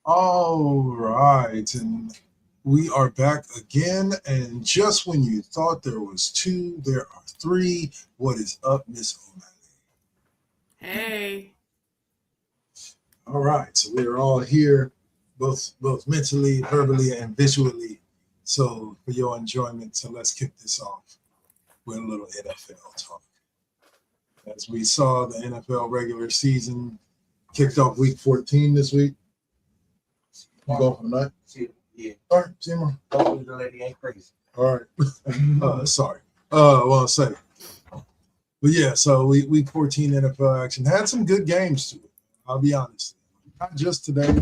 All right, and we are back again. And just when you thought there was two, there are three. What is up, Miss O'Malley? Hey. All right, so we are all here, both mentally, verbally, and visually. So for your enjoyment, so let's kick this off with a little NFL talk. As we saw, the NFL regular season kicked off Week 14 this week. You go from that? Yeah. All right, see you tomorrow. Hopefully the lady ain't crazy. All right. Sorry. Well, say. But yeah, so week 14 NFL action had some good games to it. I'll be honest. Not just today.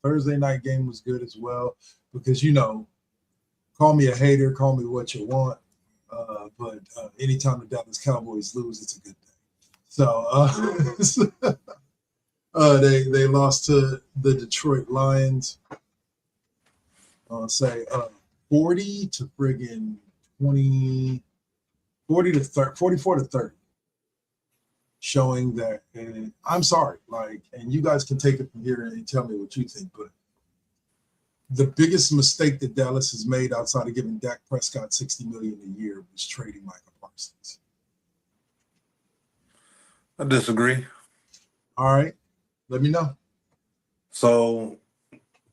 Thursday night game was good as well because, call me a hater, call me what you want. But anytime the Dallas Cowboys lose, it's a good thing. So they lost to the Detroit Lions. Say 40 to friggin' 20, 40 to 30, 44 to 30, showing that, and I'm sorry, and you guys can take it from here and tell me what you think, but the biggest mistake that Dallas has made outside of giving Dak Prescott $60 million a year was trading Michael Parsons. I disagree. All right, let me know. So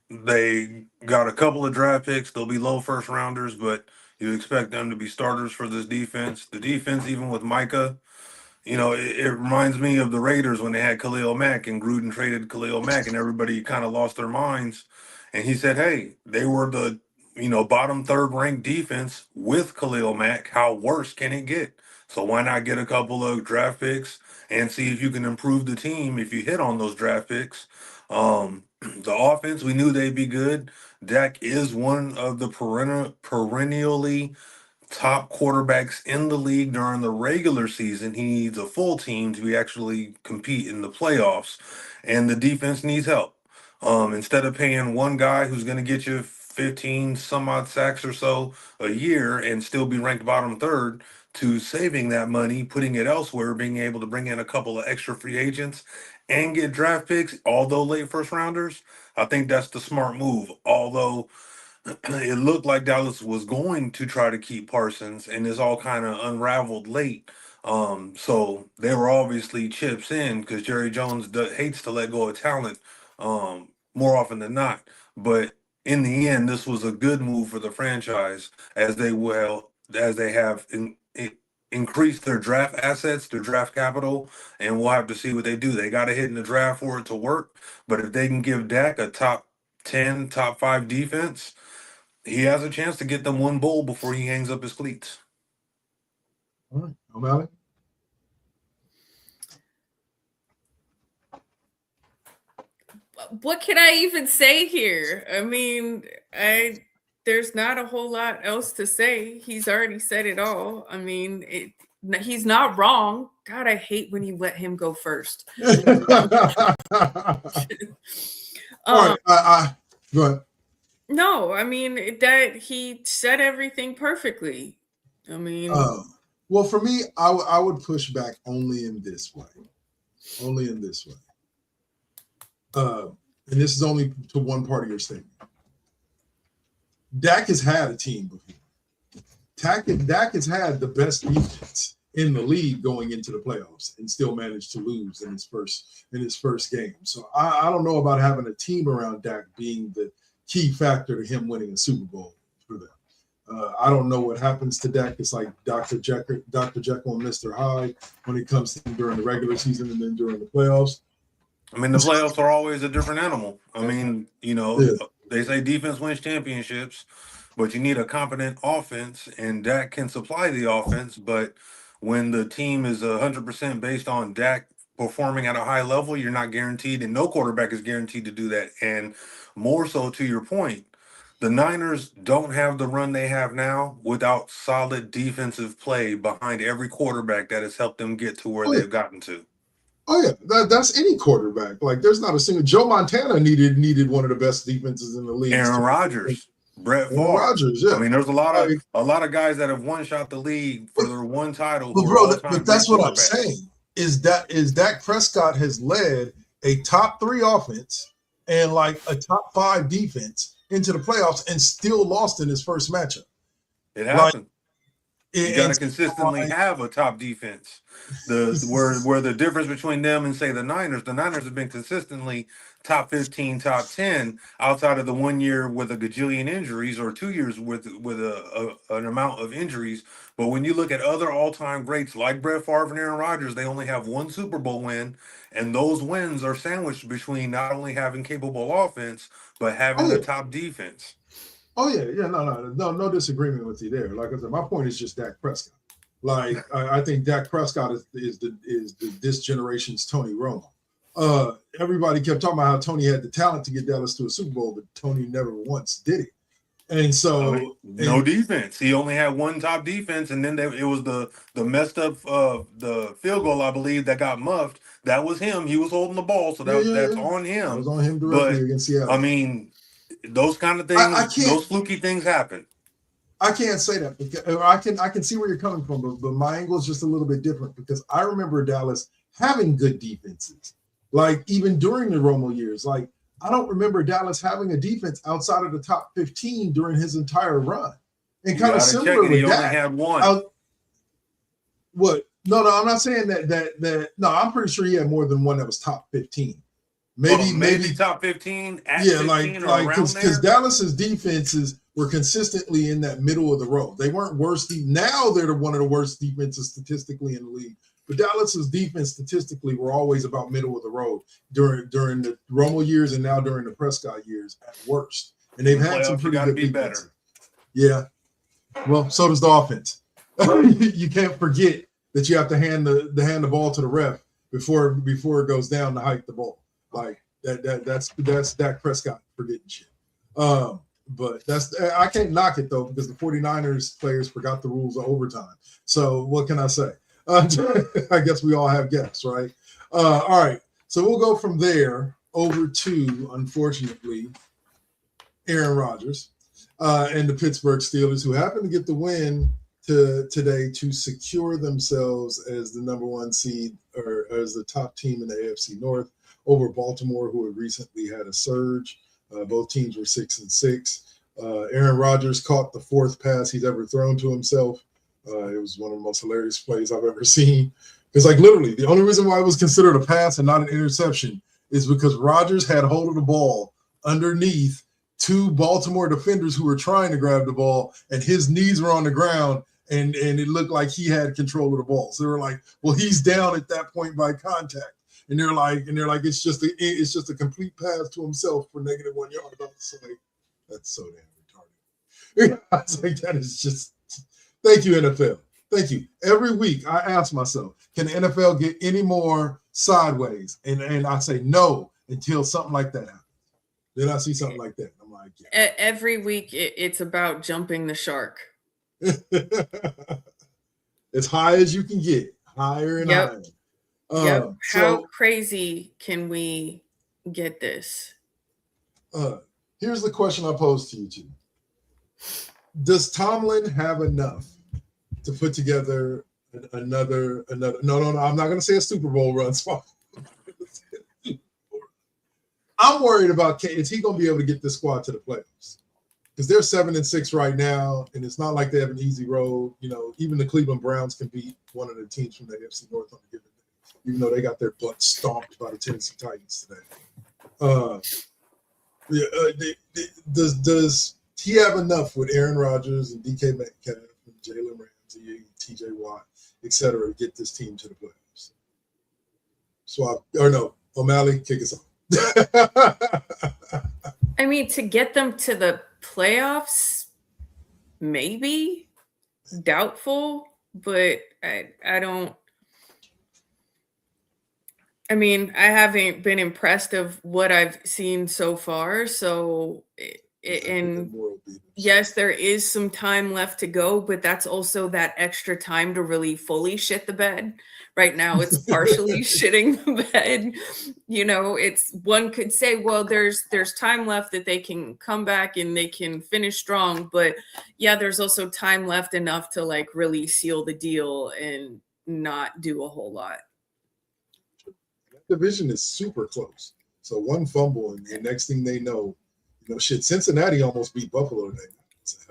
they got a couple of draft picks. They'll be low first rounders, but you expect them to be starters for this defense. The defense, even with Micah, it reminds me of the Raiders when they had Khalil Mack and Gruden traded Khalil Mack and everybody kind of lost their minds. And he said, hey, they were the, bottom third ranked defense with Khalil Mack. How worse can it get? So why not get a couple of draft picks and see if you can improve the team if you hit on those draft picks? The offense, we knew they'd be good. Dak is one of the perennially top quarterbacks in the league during the regular season. He needs a full team to actually compete in the playoffs, and the defense needs help. Instead of paying one guy who's going to get you 15 some odd sacks or so a year and still be ranked bottom third, to saving that money, putting it elsewhere, being able to bring in a couple of extra free agents and get draft picks, although late first rounders, I think that's the smart move. Although it looked like Dallas was going to try to keep Parsons, and it's all kind of unraveled late. So they were obviously chips in because Jerry Jones hates to let go of talent more often than not. But in the end, this was a good move for the franchise as they have increased their draft assets, their draft capital, and we'll have to see what they do. They got to hit in the draft for it to work. But if they can give Dak a top 10, top 5 defense, he has a chance to get them one bowl before he hangs up his cleats. All right, O'Malley. What can I even say here? I mean, there's not a whole lot else to say. He's already said it all. I mean, he's not wrong. God, I hate when you let him go first. All right, go ahead. No, I mean that he said everything perfectly. I mean, well, for me, I would push back only in this way. Only in this way. And this is only to one part of your statement. Dak has had a team before. Dak has had the best defense in the league going into the playoffs and still managed to lose in his first game. So I don't know about having a team around Dak being the key factor to him winning a Super Bowl for them. I don't know what happens to Dak. It's like Dr. Jekyll and Mr. Hyde when it comes to him during the regular season and then during the playoffs. I mean, the playoffs are always a different animal. I mean, They say defense wins championships, but you need a competent offense, and Dak can supply the offense. But when the team is 100% based on Dak performing at a high level, you're not guaranteed, and no quarterback is guaranteed to do that. And more so to your point, the Niners don't have the run they have now without solid defensive play behind every quarterback that has helped them get to where they've gotten to. Oh yeah, that's any quarterback. Like, there's not a single. Joe Montana needed one of the best defenses in the league. Aaron Rodgers, Brett Favre. Yeah. I mean, there's a lot of guys that have one shot the league for their one title. But that's what I'm saying. Is Dak Prescott has led a top 3 offense and like a top 5 defense into the playoffs and still lost in his first matchup. It happened. You got to And consistently have a top defense. Where the difference between them and say the Niners have been consistently top 15, top 10 outside of the 1 year with a gajillion injuries or 2 years with an amount of injuries. But when you look at other all-time greats like Brett Favre and Aaron Rodgers, they only have 1 Super Bowl win, and those wins are sandwiched between not only having capable offense but having a top defense. Oh yeah, no disagreement with you there. Like I said, my point is just Dak Prescott. Like I think Dak Prescott is this generation's Tony Romo. Everybody kept talking about how Tony had the talent to get Dallas to a Super Bowl, but Tony never once did it. And so no defense. He only had 1 top defense, and then it was the messed up the field goal, I believe, that got muffed. That was him. He was holding the ball, so that's on him. That was on him directly against Seattle. I mean, those kind of things, those fluky things happen. I can't say that because I can see where you're coming from, but my angle is just a little bit different because I remember Dallas having good defenses, like even during the Romo years. Like I don't remember Dallas having a defense outside of the top 15 during his entire run, and kind of similar with that. He only had 1. What? No, I'm not saying that. No, I'm pretty sure he had more than 1 that was top 15. Maybe top 15. Like because Dallas's defenses were consistently in that middle of the road. They weren't worse. Now they're one of the worst defenses statistically in the league. But Dallas's defense statistically were always about middle of the road during the Romo years and now during the Prescott years at worst. And they've had some pretty good defenses. Yeah. Well, so does the offense. You can't forget that you have to hand the ball to the ref before it goes down to hike the ball. Like that's Dak Prescott forgetting shit. But I can't knock it though because the 49ers players forgot the rules of overtime. So what can I say? I guess we all have gaps, right? All right. So we'll go from there over to, unfortunately, Aaron Rodgers and the Pittsburgh Steelers, who happen to get the win today to secure themselves as the number 1 seed or as the top team in the AFC North over Baltimore, who had recently had a surge. Both teams were 6-6. Aaron Rodgers caught the 4th pass he's ever thrown to himself. It was one of the most hilarious plays I've ever seen. Because, like, literally, the only reason why it was considered a pass and not an interception is because Rodgers had hold of the ball underneath 2 Baltimore defenders who were trying to grab the ball, and his knees were on the ground, and it looked like he had control of the ball. So they were like, well, he's down at that point by contact. And they're like, it's just a complete pass to himself for -1 yard. I was like, that's so damn retarded. I was like, that is just. Thank you, NFL. Thank you. Every week I ask myself, can the NFL get any more sideways? And I say no until something like that happens. Then I see something like that. I'm like, yeah. Every week it's about jumping the shark. As high as you can get, higher and higher. Yep. How crazy can we get this? Here's the question I pose to you two. Does Tomlin have enough to put together another? No, I'm not going to say a Super Bowl run. I'm worried about is he going to be able to get this squad to the playoffs? Because they're 7-6 right now, and it's not like they have an easy road. You know, even the Cleveland Browns can beat one of the teams from the AFC North on a given day, even though they got their butt stomped by the Tennessee Titans today. Does he have enough with Aaron Rodgers and DK Metcalf and Jalen Ramsey, TJ Watt, et cetera, to get this team to the playoffs? O'Malley, kick us off. I mean, to get them to the playoffs, maybe. Doubtful, but I don't. I mean, I haven't been impressed of what I've seen so far. So, and yes, there is some time left to go, but that's also that extra time to really fully shit the bed. Right now, it's partially shitting the bed. You know, it's one could say, well, there's time left that they can come back and they can finish strong. But yeah, there's also time left enough to like really seal the deal and not do a whole lot. Division is super close. So one fumble, and next thing they know, shit, Cincinnati almost beat Buffalo today.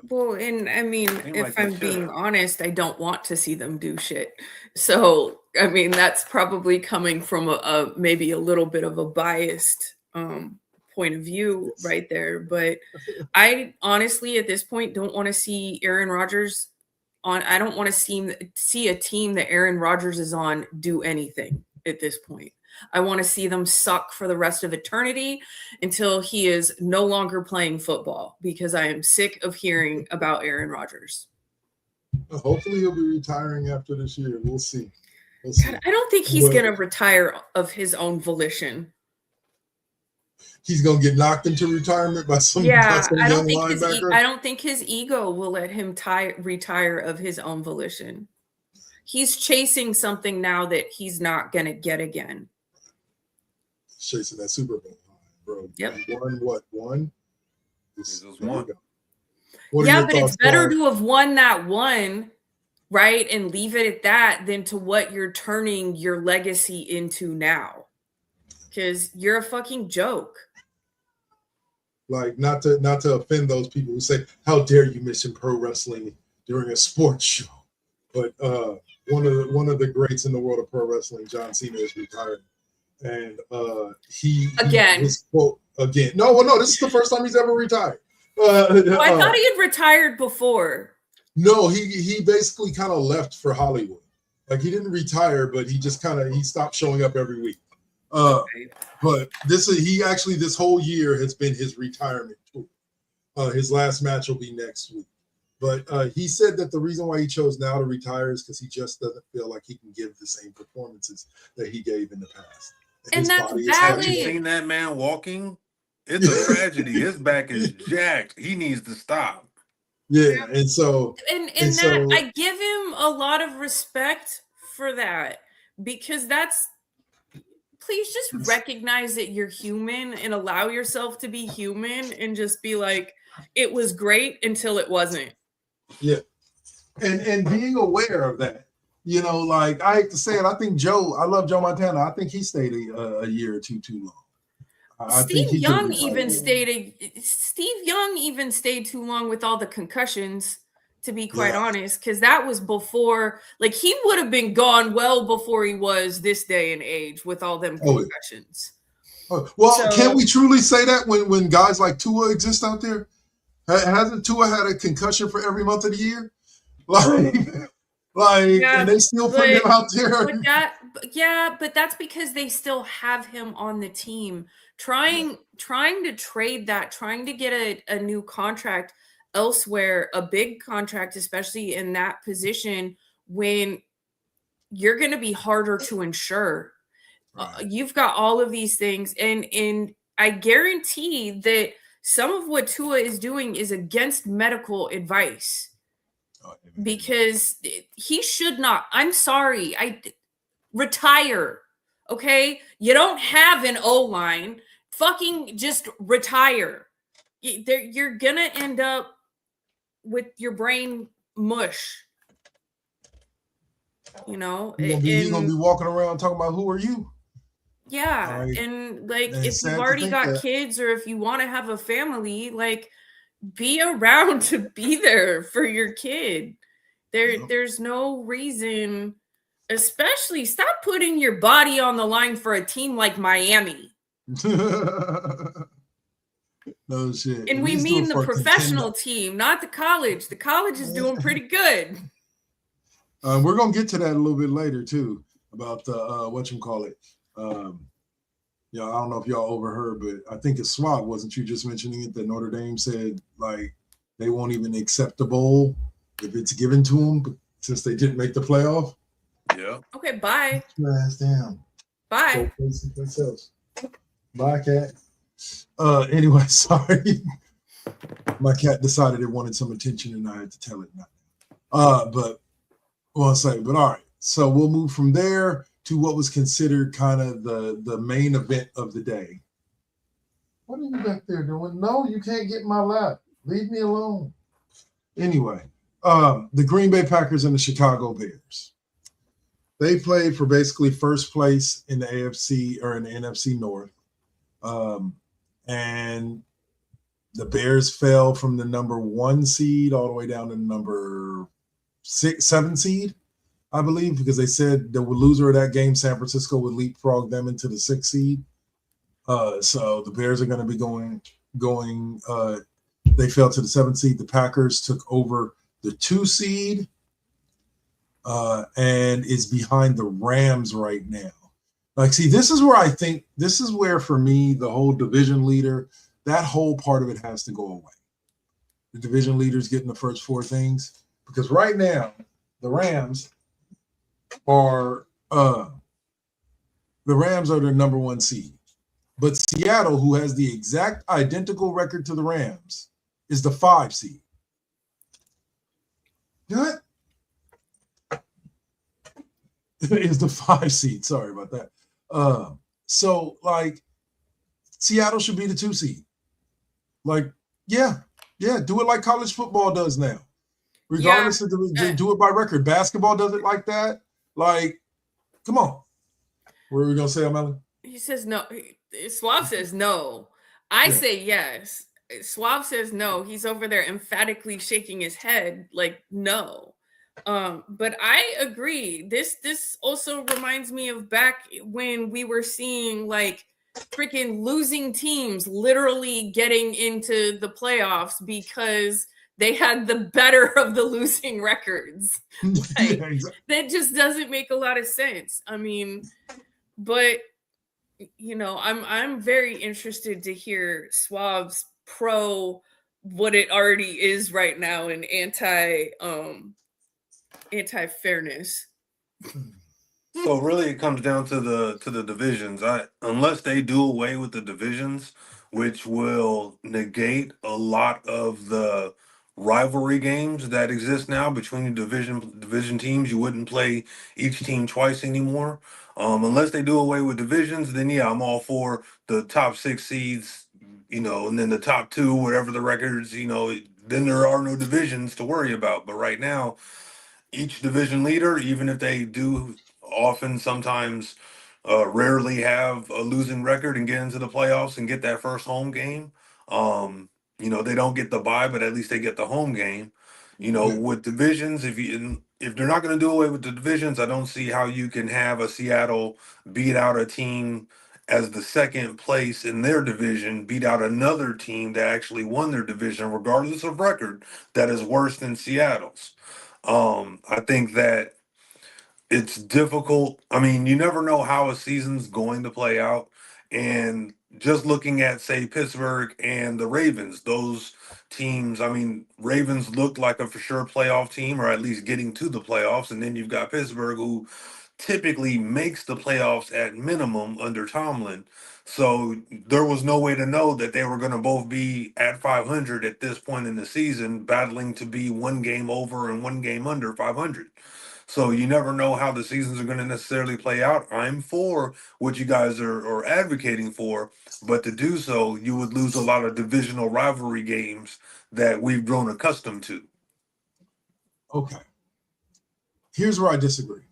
Well, and I mean, Seemed if like they I'm being should've. honest, I don't want to see them do shit. So, I mean, that's probably coming from a maybe a little bit of a biased point of view right there. But I honestly, at this point, don't want to see Aaron Rodgers on. I don't want to see a team that Aaron Rodgers is on do anything at this point. I want to see them suck for the rest of eternity until he is no longer playing football, because I am sick of hearing about Aaron Rodgers. Hopefully he'll be retiring after this year. We'll see. God, I don't think he's going to retire of his own volition. He's going to get knocked into retirement by some I young linebacker. I don't think his ego will let him retire of his own volition. He's chasing something now that he's not going to get again. Chasing that Super Bowl, bro. Yep. He won what? One? This was one. Yeah, but it's better to have won that one, right, and leave it at that than to what you're turning your legacy into now. Because you're a fucking joke. Like, not to offend those people who say, "How dare you mention pro wrestling during a sports show?" But one of the greats in the world of pro wrestling, John Cena, is retired. And his quote again. No, this is the first time he's ever retired. I thought he had retired before. No, he basically kind of left for Hollywood. Like, he didn't retire, but he just he stopped showing up every week. But this whole year has been his retirement tour. His last match will be next week. But he said that the reason why he chose now to retire is because he just doesn't feel like he can give the same performances that he gave in the past. And that's valid. Have you seen that man walking? It's a tragedy. His back is jacked. He needs to stop. Yeah, and I give him a lot of respect for that, because please just recognize that you're human and allow yourself to be human and just be like, it was great until it wasn't. Yeah, and being aware of that. Like, I hate to say it, I love Joe Montana. I think he stayed a year or two too long. Steve Young even stayed too long with all the concussions, to be quite honest, because that was before, like, he would have been gone well before he was this day and age with all them concussions. Can we truly say that when guys like Tua exist out there? Hasn't Tua had a concussion for every month of the year? And they still put him out there. But that's because they still have him on the team. Trying to trade that, trying to get a new contract elsewhere, a big contract, especially in that position, when you're going to be harder to insure. Right. You've got all of these things, and I guarantee that some of what Tua is doing is against medical advice. Because he should not. I'm sorry. Retire. Okay? You don't have an O-line. Fucking just retire. You're going to end up with your brain mush. You're going to be walking around talking about, who are you? Yeah. Right. And if you've already got kids, or if you want to have a family, be around to be there for your kid. There's no reason, especially stop putting your body on the line for a team like Miami. No shit. And we mean the professional team, not the college. The college is doing pretty good. We're gonna get to that a little bit later too, about whatchamacallit. I don't know if y'all overheard, but I think it's Swab, wasn't you just mentioning it, that Notre Dame said they won't even accept the bowl if it's given to them, since they didn't make the playoff? Yeah. Okay, bye. Ass down. Bye. Bye, cat. Anyway, sorry. My cat decided it wanted some attention, and I had to tell it not. But all right. So we'll move from there to what was considered kind of the main event of the day. What are you back there doing? No, you can't get in my lap. Leave me alone. Anyway, the Green Bay Packers and the Chicago Bears. They played for basically first place in the AFC or in the NFC North. And the Bears fell from the number 1 seed all the way down to the number 7 seed, I believe, because they said the loser of that game, San Francisco, would leapfrog them into the 6th seed. So the Bears are going to be going. They fell to the 7th seed. The Packers took over the 2 seed and is behind the Rams right now. Like, see, this is where for me, the whole division leader, that whole part of it has to go away. The division leaders getting the first 4 things, because right now the Rams are the number 1 seed. But Seattle, who has the exact identical record to the Rams, is the 5 seed. What? Is the 5 seed. Sorry about that. So, like, Seattle should be the 2 seed. Like, yeah, do it like college football does now. Regardless of do it by record. Basketball does it like that. Like, come on. What are we going to say, Melanie? He says no. Swab says no. I say yes. Swab says no. He's over there emphatically shaking his head like no. But I agree. This also reminds me of back when we were seeing like freaking losing teams literally getting into the playoffs because they had the better of the losing records. Like, that just doesn't make a lot of sense. I mean, but you know, I'm very interested to hear Swab's pro what it already is right now and anti-fairness. So really, it comes down to the divisions. Unless they do away with the divisions, which will negate a lot of the rivalry games that exist now between the division teams. You wouldn't play each team twice anymore. Unless they do away with divisions, then yeah, I'm all for the top 6 seeds, and then the top 2, whatever the records, then there are no divisions to worry about. But right now, each division leader, even if they do often sometimes rarely have a losing record and get into the playoffs and get that first home game, they don't get the bye, but at least they get the home game. With divisions, if they're not going to do away with the divisions, I don't see how you can have a Seattle beat out a team as the 2nd place in their division, beat out another team that actually won their division, regardless of record, that is worse than Seattle's. I think that it's difficult. I mean, you never know how a season's going to play out. And just looking at, say, Pittsburgh and the Ravens, those teams, I mean, Ravens looked like a for sure playoff team, or at least getting to the playoffs. And then you've got Pittsburgh, who typically makes the playoffs at minimum under Tomlin. So there was no way to know that they were going to both be at 500 at this point in the season, battling to be 1 game over and 1 game under 500. So you never know how the seasons are going to necessarily play out. I'm for what you guys are advocating for, but to do so, you would lose a lot of divisional rivalry games that we've grown accustomed to. Okay. Here's where I disagree.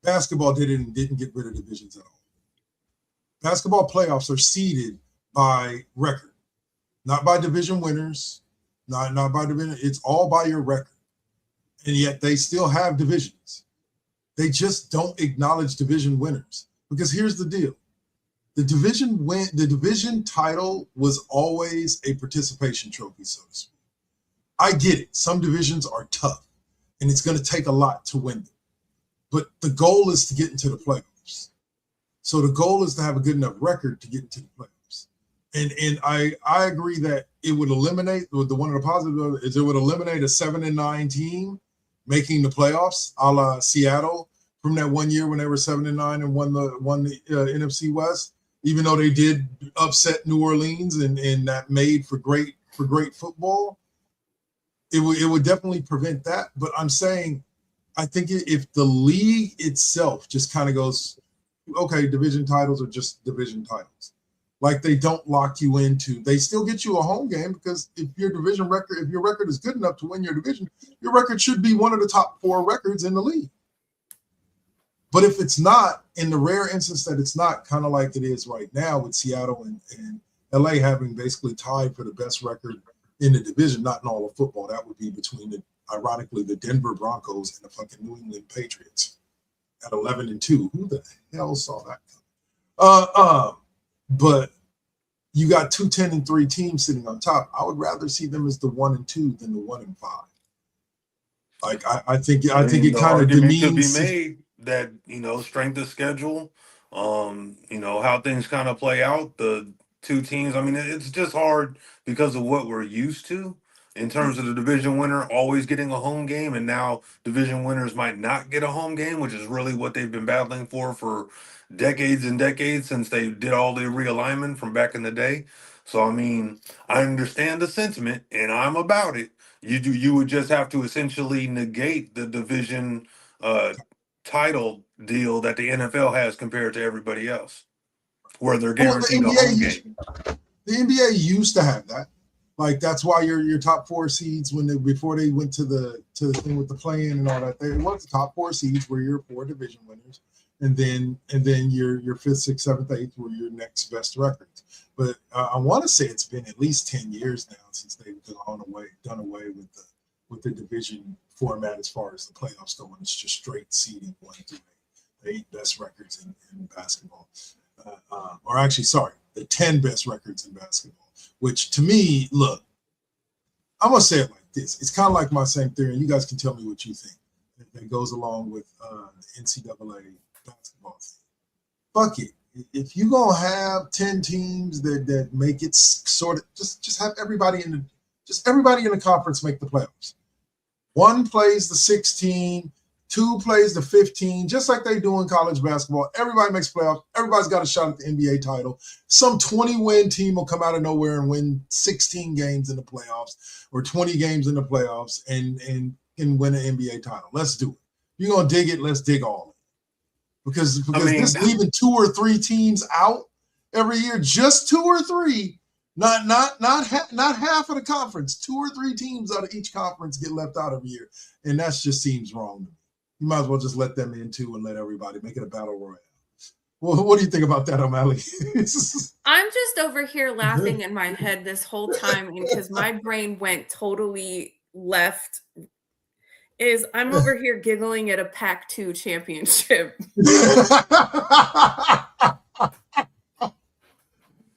Basketball didn't get rid of divisions at all. Basketball playoffs are seeded by record, not by division winners, not by division. It's all by your record. And yet they still have divisions. They just don't acknowledge division winners. Because here's the deal. The division title was always a participation trophy, so to speak. I get it. Some divisions are tough, and it's going to take a lot to win them. But the goal is to get into the playoffs. So the goal is to have a good enough record to get into the playoffs. And I agree that it would eliminate, one of the positives is it would eliminate a 7-9 team making the playoffs, a la Seattle, from that 1 year when they were 7-9 and won the NFC West. Even though they did upset New Orleans and that made for great football, it would definitely prevent that. But I'm saying, I think if the league itself just kind of goes, okay, division titles are just division titles. Like, they don't lock you into, they still get you a home game, because if your record is good enough to win your division, your record should be one of the top 4 records in the league. But if it's not, in the rare instance that it's not, kind of like it is right now with Seattle and LA having basically tied for the best record in the division, not in all of football, that would be between ironically, the Denver Broncos and the fucking New England Patriots at 11-2. Who the hell saw that coming? But you got 2 10-3 teams sitting on top. I would rather see them as the 1-2 than the 1-5. Like I think it kind of demeans. Could be made that strength of schedule, how things kind of play out. The two teams. I mean, it's just hard because of what we're used to in terms of the division winner always getting a home game, and now division winners might not get a home game, which is really what they've been battling for decades and decades since they did all the realignment from back in the day. So I mean, I understand the sentiment, and I'm about it. You would just have to essentially negate the division title deal that the NFL has compared to everybody else, where they're guaranteed a home game. The NBA used to have that. Like that's why your top 4 seeds before they went to the thing with the play-in and all that, they was the top 4 seeds were your 4 division winners, and then your 5th, 6th, 7th, 8th were your next best records. But I want to say it's been at least 10 years now since they've done away with the division format as far as the playoffs go, and it's just straight seeding 1 through 8, the 8 best records in basketball, or actually, sorry, the 10 best records in basketball. Which to me, look, I'm gonna say it like this: it's kind of like my same theory, and you guys can tell me what you think. That goes along with the NCAA basketball thing. Fuck it. If you're gonna have 10 teams that make it sort of just have everybody in the conference make the playoffs. 1 plays the 16, 2 plays the 15, just like they do in college basketball. Everybody makes playoffs. Everybody's got a shot at the NBA title. Some 20-win team will come out of nowhere and win 16 games in the playoffs or 20 games in the playoffs and win an NBA title. Let's do it. You're gonna dig it. Let's dig all of it. Because this leaving 2 or 3 teams out every year, just 2 or 3, not half of the conference. 2 or 3 teams out of each conference get left out every year, and that just seems wrong to me. You might as well just let them in too and let everybody make it a battle royale. Well, what do you think about that, O'Malley? I'm just over here laughing in my head this whole time because my brain went totally left. I'm over here giggling at a Pac-2 championship.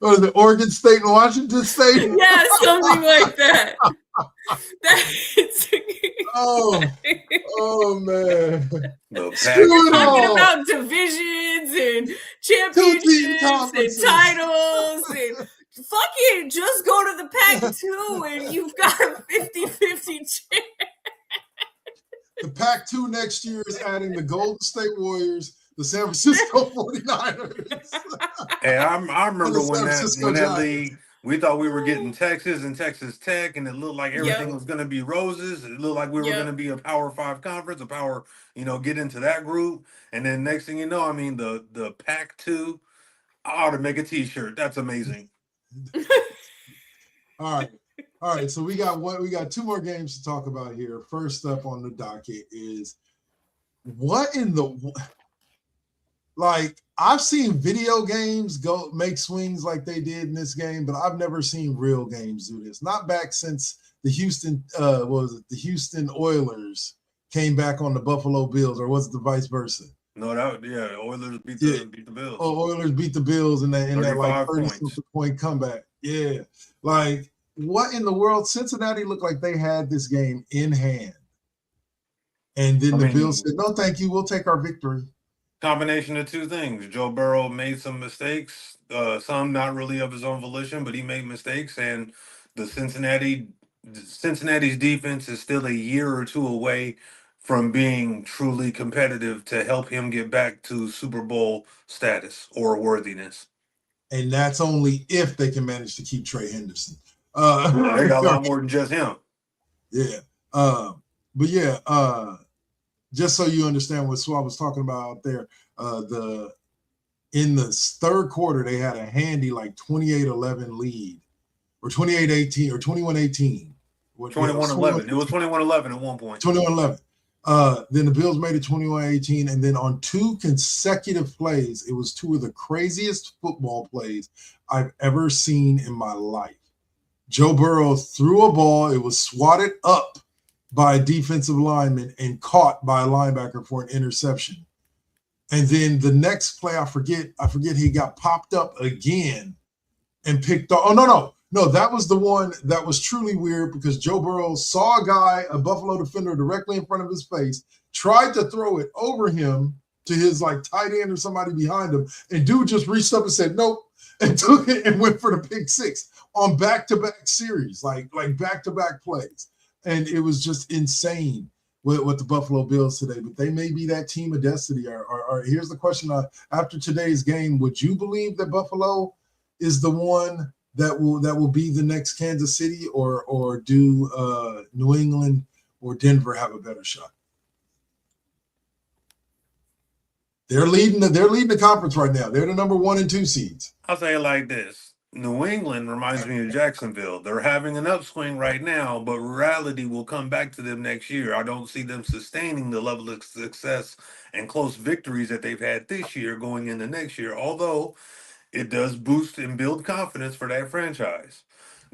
Or the Oregon State and Washington State? Yeah, something like that. Oh man. Talking about divisions and championships and titles and fucking just go to the Pac-2 and you've got a 50-50 chance. The Pac-2 next year is adding the Golden State Warriors, the San Francisco 49ers. Hey, I remember when that league, we thought we were getting Texas and Texas Tech, and it looked like everything was going to be roses. It looked like we were going to be a Power 5 conference, get into that group. And then next thing you know, I mean, the Pac-2, I ought to make a T-shirt. That's amazing. All right. So we got 2 more games to talk about here. First up on the docket is what in the I've seen video games go make swings like they did in this game, but I've never seen real games do this. Not back since the Houston Oilers came back on the Buffalo Bills, or was it the vice versa? No, Oilers beat the Bills. Oh, Oilers beat the Bills in that 30-point comeback. Yeah. Like, what in the world? Cincinnati looked like they had this game in hand. And then the Bills said, no, thank you. We'll take our victory. Combination of 2 things. Joe Burrow made some mistakes, some not really of his own volition, but he made mistakes. And the Cincinnati's defense is still a year or 2 away from being truly competitive to help him get back to Super Bowl status or worthiness. And that's only if they can manage to keep Trey Henderson. They got a lot more than just him. Yeah. Just so you understand what Swab was talking about out there, in the 3rd quarter, they had a handy 28-11 lead, or 28-18, or 21-18. 21-11. It was 21-11 at one point. 21-11. Then the Bills made it 21-18, and then on 2 consecutive plays, it was 2 of the craziest football plays I've ever seen in my life. Joe Burrow threw a ball, it was swatted up by a defensive lineman and caught by a linebacker for an interception. And then the next play, I forget he got popped up again and picked up. Oh, no, that was the one that was truly weird because Joe Burrow saw a Buffalo defender directly in front of his face, tried to throw it over him to his like tight end or somebody behind him, and dude just reached up and said nope and took it and went for the pick six on back-to-back series, like back-to-back plays. And it was just insane with the Buffalo Bills today, but they may be that team of destiny. Or here's the question: after today's game, would you believe that Buffalo is the one that will be the next Kansas City, or do New England or Denver have a better shot? They're leading the conference right now. They're the number 1 and 2 seeds. I'll say it like this. New England reminds me of Jacksonville. They're having an upswing right now, but reality will come back to them next year. I don't see them sustaining the level of success and close victories that they've had this year going into next year, although it does boost and build confidence for that franchise.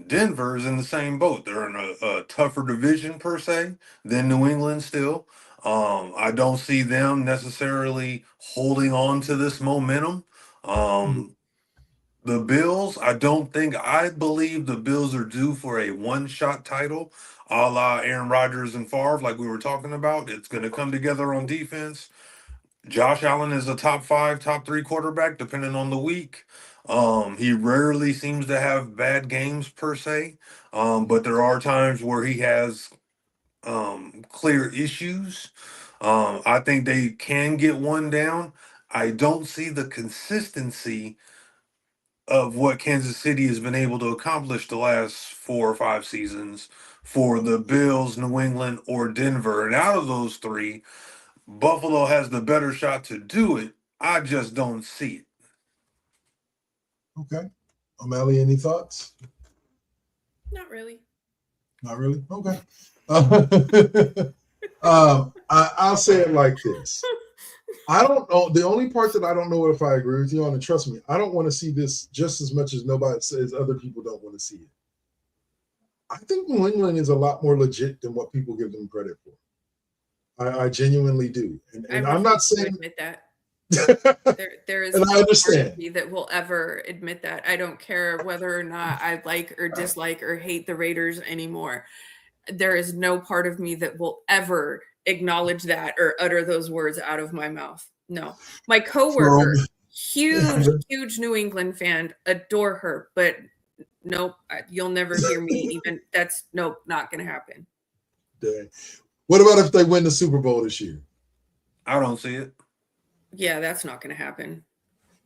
Denver is in the same boat. They're in a tougher division per se than New England still. I don't see them necessarily holding on to this momentum. The Bills, I believe the Bills are due for a one-shot title, a la Aaron Rodgers and Favre, like we were talking about. It's going to come together on defense. Josh Allen is a top 5, top 3 quarterback, depending on the week. He rarely seems to have bad games per se, but there are times where he has clear issues. I think they can get one down. I don't see the consistency of what Kansas City has been able to accomplish the last 4 or 5 seasons for the Bills, New England, or Denver. And out of those 3, Buffalo has the better shot to do it. I just don't see it. Okay. O'Malley, any thoughts? Not really. Not really? Okay. I'll say it like this. I don't know. The only part that I don't know if I agree with you on, and trust me, I don't want to see this just as much as nobody says other people don't want to see it. I think New England is a lot more legit than what people give them credit for. I genuinely do. And I'm not saying admit that. There is and no I part understand of me that will ever admit that. I don't care whether or not I like or dislike or hate the Raiders anymore. There is no part of me that will ever acknowledge that or utter those words out of my mouth. No. My coworker, huge New England fan, adore her, but nope, you'll never hear me even. That's nope, not going to happen. Dang. What about if they win the Super Bowl this year? I don't see it. Yeah, that's not going to happen.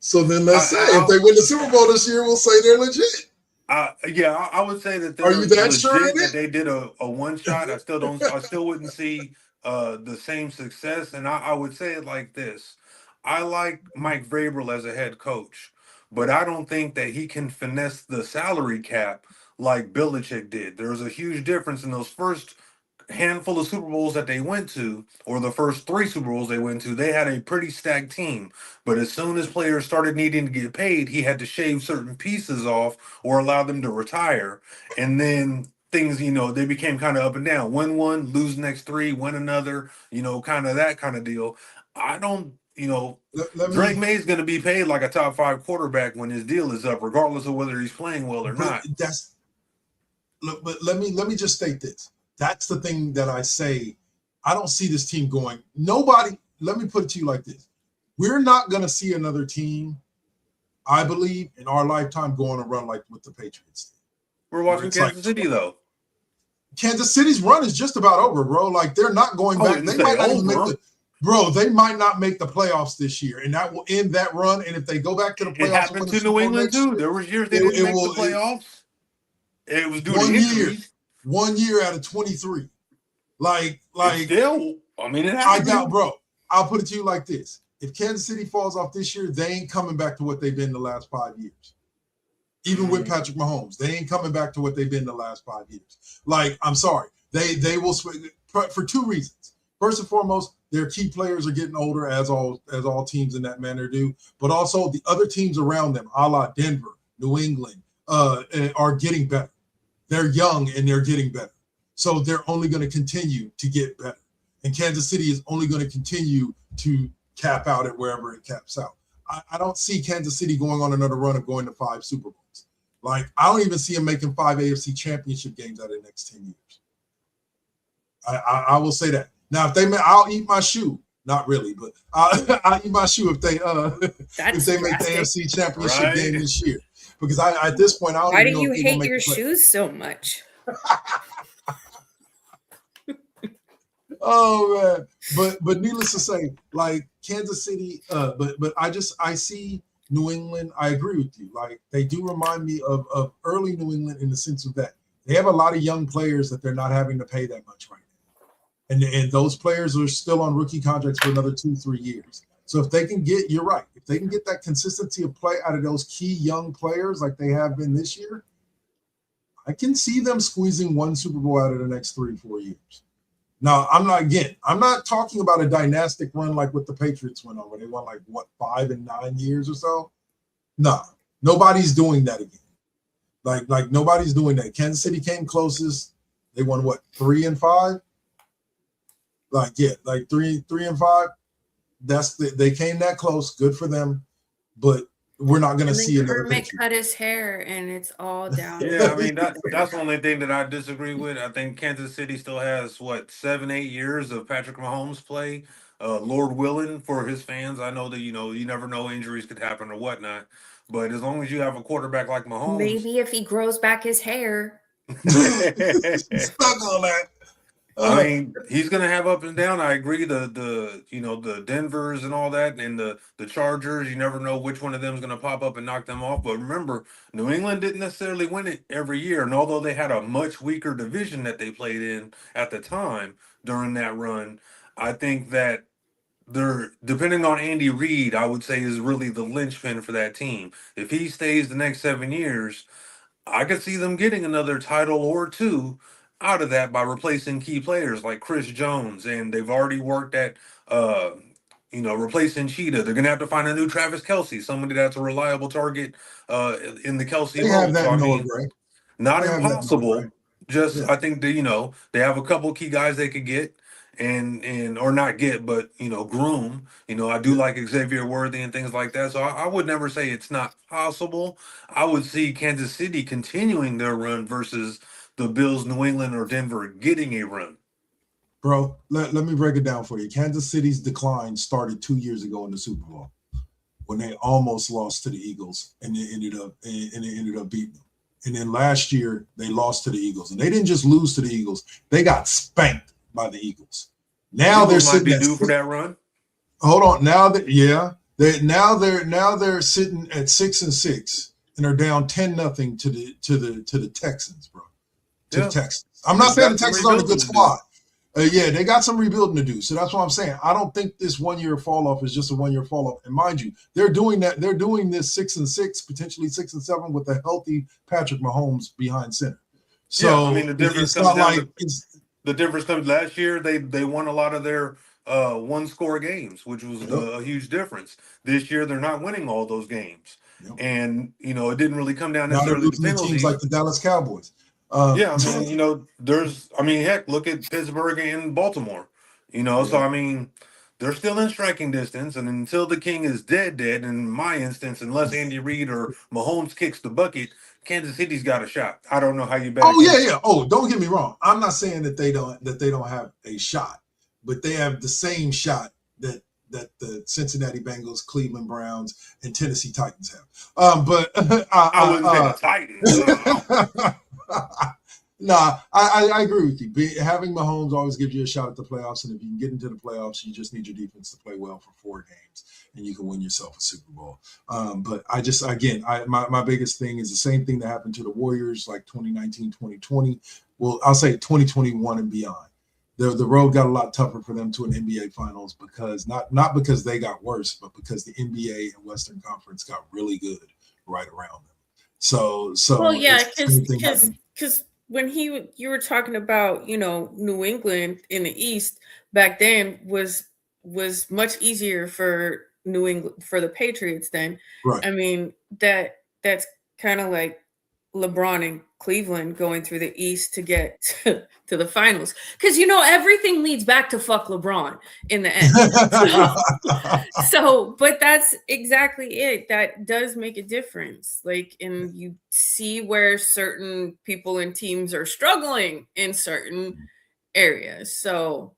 So then let's say if they win the Super Bowl this year, we'll say they're legit. I would say that they're Are you that legit, sure of that it? they did a one shot. I still wouldn't see the same success. And I would say it like this. I like Mike Vrabel as a head coach, but I don't think that he can finesse the salary cap like Belichick did. There's a huge difference in those first handful of Super Bowls that they went to, or the first 3 Super Bowls they went to. They had a pretty stacked team. But as soon as players started needing to get paid, he had to shave certain pieces off or allow them to retire. And then things, they became kind of up and down. Win one, lose next 3, win another, kind of that kind of deal. I don't, Drake May's going to be paid like a top 5 quarterback when his deal is up, regardless of whether he's playing well or not. But let me just state this. That's the thing that I say. I don't see this team going. Nobody, let me put it to you like this. We're not going to see another team, I believe, in our lifetime go on a run like what the Patriots did. We're watching Kansas City, though. Kansas City's run is just about over, bro. Like, they're not going back. They might not even they might not make the playoffs this year, and that will end that run. And if they go back to the playoffs, it happened to New England, too. There was years they didn't make the playoffs. It was due to injuries. 1 year out of 23. Like still, it happened. Bro, I'll put it to you like this. If Kansas City falls off this year, they ain't coming back to what they've been the last 5 years. Even with Patrick Mahomes, they ain't coming back to what they've been the last 5 years. Like, I'm sorry. They will swing for 2 reasons. First and foremost, their key players are getting older, as all teams in that manner do. But also the other teams around them, a la Denver, New England, are getting better. They're young and they're getting better. So they're only going to continue to get better. And Kansas City is only going to continue to cap out at wherever it caps out. I don't see Kansas City going on another run of going to 5 Super Bowls. Like, I don't even see them making 5 AFC championship games out of the next 10 years. I will say that. Now, if they may, I'll eat my shoe. Not really, but I'll eat my shoe if they make the AFC championship game this year. Because at this point, I don't Why even do know you if they're gonna hate make your the play. shoes so much? Oh man, but needless to say, like Kansas City, but I see New England. I agree with you. Like, they do remind me of early New England in the sense of that they have a lot of young players that they're not having to pay that much right now, and those players are still on rookie contracts for another 2-3 years. So if they can get, you're right, if they can get that consistency of play out of those key young players like they have been this year, I can see them squeezing 1 Super Bowl out of the next 3-4 years. Now, I'm not talking about a dynastic run like what the Patriots went on, where they won 5 and 9 years or so. No, nobody's doing that again. Like nobody's doing that. Kansas City came closest. They won 3 and 5. 3 and 5. They came that close. Good for them, but we're not going to see another Kermit Patriot. cut his hair, and it's all down. Yeah, I mean that's the only thing that I disagree with. I think Kansas City still has 7-8 years of Patrick Mahomes play. Lord willing for his fans. I know that you never know, injuries could happen or whatnot. But as long as you have a quarterback like Mahomes, Maybe if he grows back his hair. Stuck on that. I mean, he's gonna have up and down. I agree. The Denvers and all that, and the Chargers. You never know which one of them is gonna pop up and knock them off. But remember, New England didn't necessarily win it every year, and although they had a much weaker division that they played in at the time during that run, I think that they're, depending on Andy Reid, I would say is really the linchpin for that team. If he stays the next 7 years, I could see them getting another title or 2 out of that by replacing key players like Chris Jones, and they've already worked at replacing Cheetah. They're gonna have to find a new Travis Kelce, somebody that's a reliable target in the Kelce They have role. that So I Noah mean, Gray. not They have that Noah impossible. Gray. Just Yeah. I think that they have a couple key guys they could get and or not get, but groom. I do like Xavier Worthy and things like that. So I would never say it's not possible. I would see Kansas City continuing their run versus the Bills, New England, or Denver getting a run. Bro, let me break it down for you. Kansas City's decline started 2 years ago in the Super Bowl when they almost lost to the Eagles and they ended up beating them. And then last year they lost to the Eagles, and they didn't just lose to the Eagles; they got spanked by the Eagles. Now they're Eagles might sitting be due for that run. Hold on, they're sitting at 6-6 and are down 10-0 to the Texans, bro. To the Texans. I'm not saying the Texans aren't a good squad. They got some rebuilding to do. So that's what I'm saying. I don't think this 1 year fall off is just a 1 year fall off. And mind you, they're doing that. They're doing this 6-6, potentially 6-7 with a healthy Patrick Mahomes behind center. So I mean, the difference it's comes not down like the difference comes last year. They won a lot of their one-score games, which was a huge difference. This year, they're not winning all those games, and it didn't really come down now they're necessarily to losing to penalties. teams like the Dallas Cowboys. Heck, look at Pittsburgh and Baltimore. So I mean, they're still in striking distance, and until the king is dead, in my instance, unless Andy Reid or Mahomes kicks the bucket, Kansas City's got a shot. I don't know how you bet. Oh, don't get me wrong. I'm not saying that they don't have a shot, but they have the same shot that the Cincinnati Bengals, Cleveland Browns, and Tennessee Titans have. But I wouldn't say the Titans. Nah, I agree with you. Having Mahomes always gives you a shot at the playoffs, and if you can get into the playoffs, you just need your defense to play well for 4 games, and you can win yourself a Super Bowl. But my biggest thing is the same thing that happened to the Warriors, like 2019, 2020. Well, I'll say 2021 and beyond. The road got a lot tougher for them to an NBA Finals because not because they got worse, but because the NBA and Western Conference got really good right around them. So well, yeah, because when you were talking about, New England in the East back then was much easier for New England, for the Patriots then. Right. I mean, that's kind of like LeBron in Cleveland going through the East to get to the finals, because everything leads back to fuck LeBron in the end. But that's exactly it. That does make a difference. Like, and you see where certain people and teams are struggling in certain areas. So,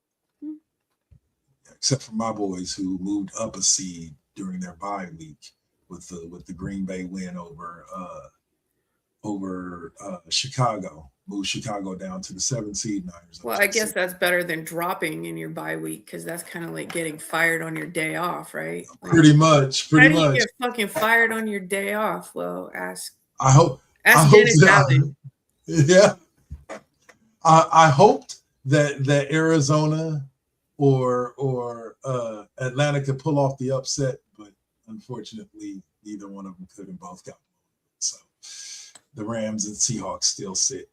except for my boys who moved up a seed during their bye week with the Green Bay win over Chicago. Moved Chicago down to the 7th seed. Niners. Well, I guess that's better than dropping in your bye week, because that's kind of like getting fired on your day off, right? Pretty much. How do you get fucking fired on your day off? Well, ask Dennis Allen. Yeah. I hoped that Arizona or Atlanta could pull off the upset, but unfortunately, neither one of them could, and both got blown. So the Rams and Seahawks still sit.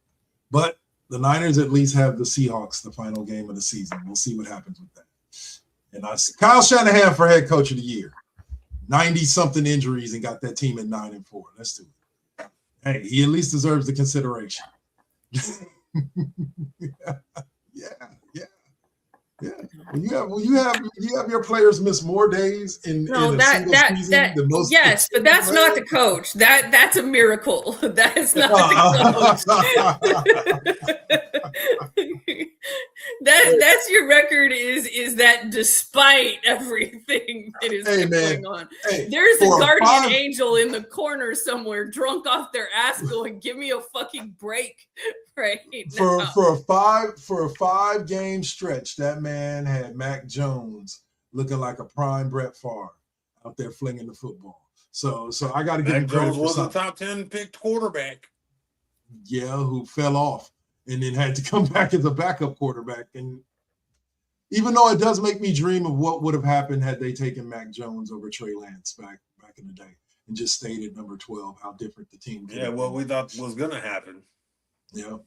But the Niners at least have the Seahawks, the final game of the season. We'll see what happens with that. And Kyle Shanahan for head coach of the year. 90-something injuries and got that team at 9-4. Let's do it. Hey, he at least deserves the consideration. Yeah. When you have your players miss more days in a single season than most. Yes, but that's not the coach. That's a miracle. That is not the coach. That's your record is that despite everything that is going on. Hey, there's a guardian angel in the corner somewhere, drunk off their ass, going, "Give me a fucking break." Right now. For a 5-game stretch, that man had Mac Jones looking like a prime Brett Favre out there flinging the football. So I got to give him credit for something. Was a top 10 picked quarterback. Yeah, who fell off and then had to come back as a backup quarterback. And even though it does make me dream of what would have happened had they taken Mac Jones over Trey Lance back in the day and just stayed at number 12, how different the team could have what we thought was going to happen. Yeah.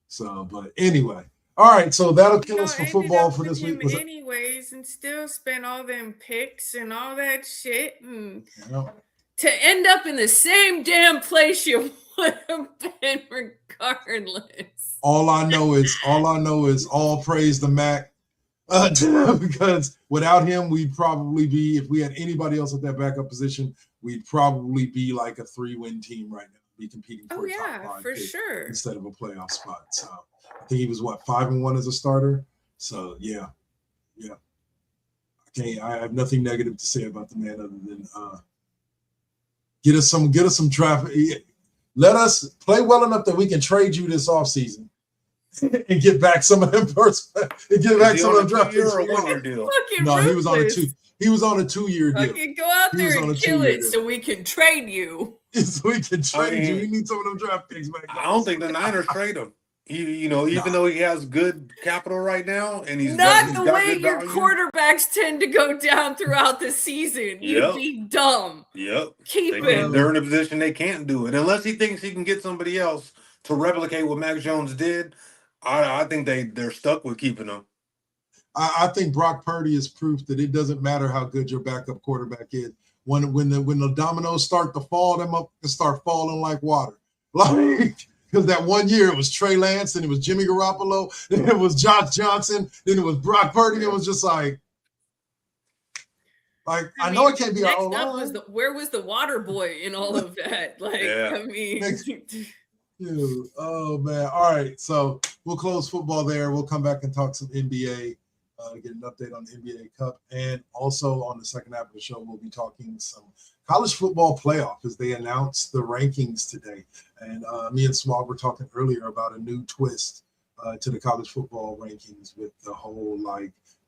So, but anyway. All right, so that'll kill us for football for this week. Anyways, and still spend all them picks and all that shit, and to end up in the same damn place you would have been regardless. All I know is all praise to Mac, because without him, we'd probably be, if we had anybody else at that backup position, we'd probably be like a 3-win team right now, be competing for a top 5 for pick sure instead of a playoff spot. So I think he was 5-1 as a starter. So yeah. I have nothing negative to say about the man other than get us some traffic. Let us play well enough that we can trade you this offseason and get back some of them first and get back some of them draft picks. No, he was on a 2. He was on a 2-year deal. Fucking go out there and kill it so we can trade you. So we can trade you. We need some of them draft picks back. I don't think the Niners trade him. Even though he has good capital right now, and he's not the way your quarterbacks tend to go down throughout the season. You'd be dumb. Yep. Keep it. They're in a position they can't do it unless he thinks he can get somebody else to replicate what Mac Jones did. I think they're stuck with keeping him. I think Brock Purdy is proof that it doesn't matter how good your backup quarterback is. When the dominoes start to fall, them up can start falling like water. Because that one year it was Trey Lance, and it was Jimmy Garoppolo, then it was Josh Johnson, then it was Brock Purdy. It was just like I know it can't be our line. Where was the water boy in all of that? Oh man. All right. So we'll close football there. We'll come back and talk some NBA, get an update on the NBA Cup. And also on the second half of the show, we'll be talking some college football playoff as they announced the rankings today. And me and Swab were talking earlier about a new twist to the college football rankings with the whole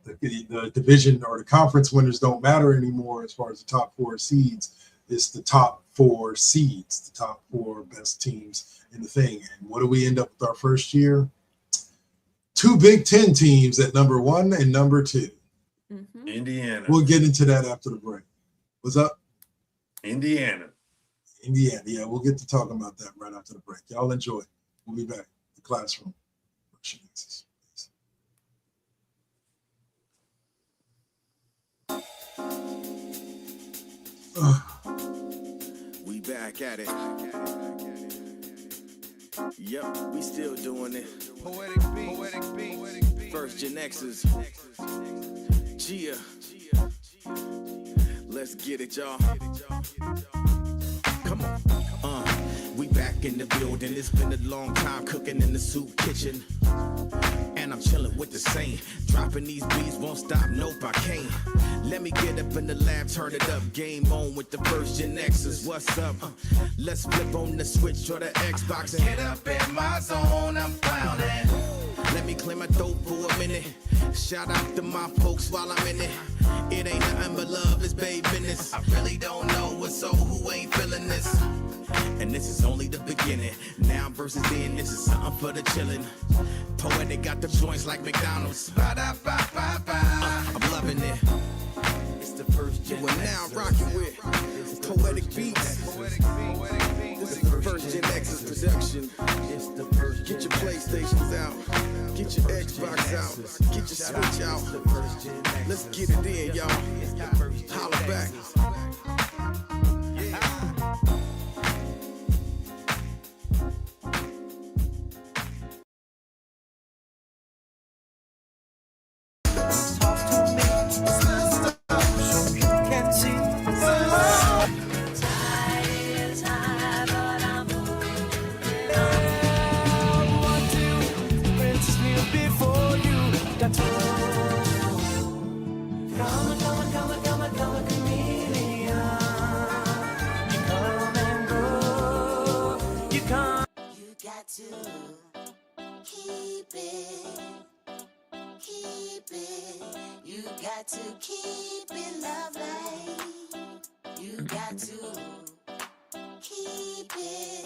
the division or the conference winners don't matter anymore as far as the top 4 seeds. It's the top 4 seeds, the top 4 best teams in the thing. And what do we end up with our first year? 2 Big Ten teams at number 1 and number 2. Mm-hmm. Indiana. We'll get into that after the break. What's up? Indiana. Yeah, we'll get to talking about that right after the break. Y'all enjoy. We'll be back. the classroom. We back at it. Yep, we still doing it. Poetic beat. First GenXers. Gia. Let's get it, y'all. Come on. We back in the building. It's been a long time cooking in the soup kitchen. And I'm chilling with the same. Dropping these beats won't stop, nope, I can't. Let me get up in the lab, turn it up. Game on with the first GenXers. What's up? Let's flip on the switch or the Xbox and get up in my zone. I'm clowning. Let me clear my throat for a minute. Shout out to my folks while I'm in it. It ain't nothing but love, it's babe business. I really don't know what's so who ain't feeling this. And this is only the beginning. Now versus then, this is something for the chillin'. Poetic got the joints like McDonald's. I'm loving it. It's the first gen. We're now rocking with Poetic Beats. This is the first GenXers production. Get your PlayStations out. Get your Xbox out. Get your Switch out. Let's get it in, y'all. Holla back. You got to keep it lovely. You got to keep it.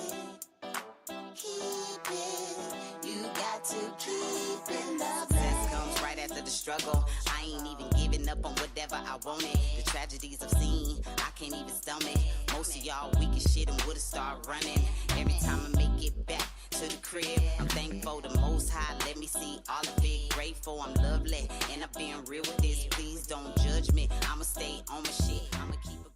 You got to keep it lovely. Success comes right after the struggle. I ain't even giving up on whatever I wanted. The tragedies I've seen, I can't even stomach. Most of y'all weak as shit and would've started running. Every time I make it back to the crib, I'm thankful the Most High let me see all of it. Grateful I'm lovely, and I'm being real with this. Please don't judge me. I'ma stay on my shit. I'ma keep it.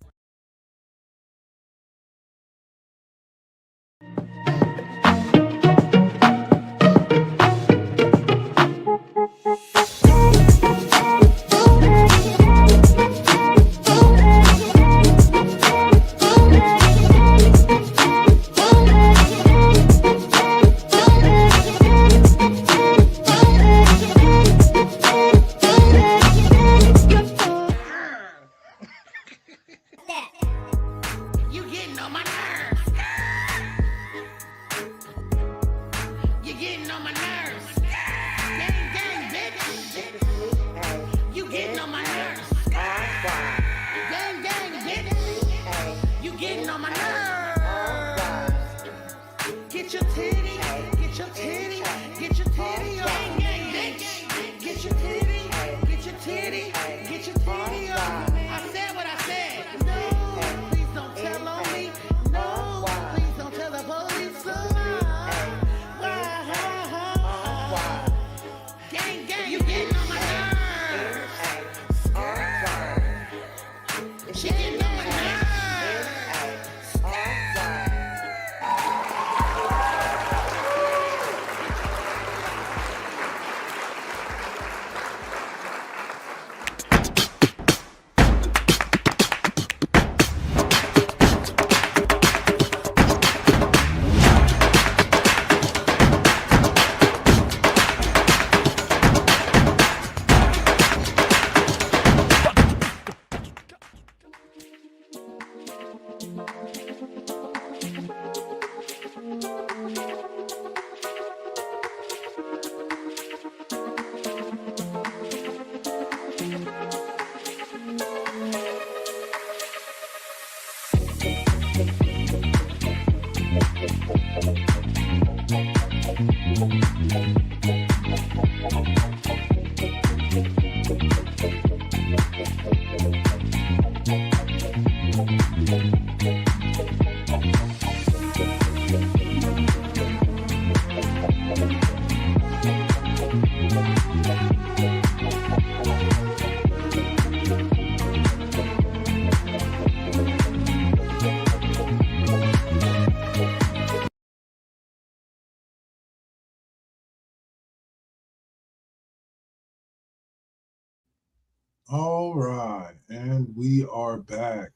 All right, and we are back.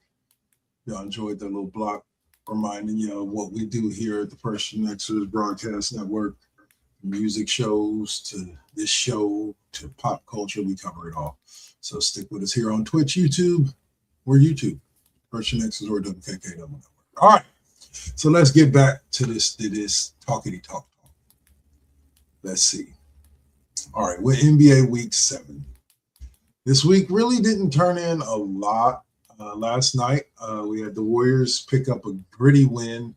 Y'all enjoyed that little block reminding you of what we do here at the First GenXers Broadcast Network. Music shows to this show to pop culture, we cover it all. So stick with us here on Twitch, YouTube, or YouTube, First GenXers or WKKW Network. All right, so let's get back to this talkity talk. Let's see. All right, we're NBA Week 7. This week really didn't turn in a lot. Last night, we had the Warriors pick up a gritty win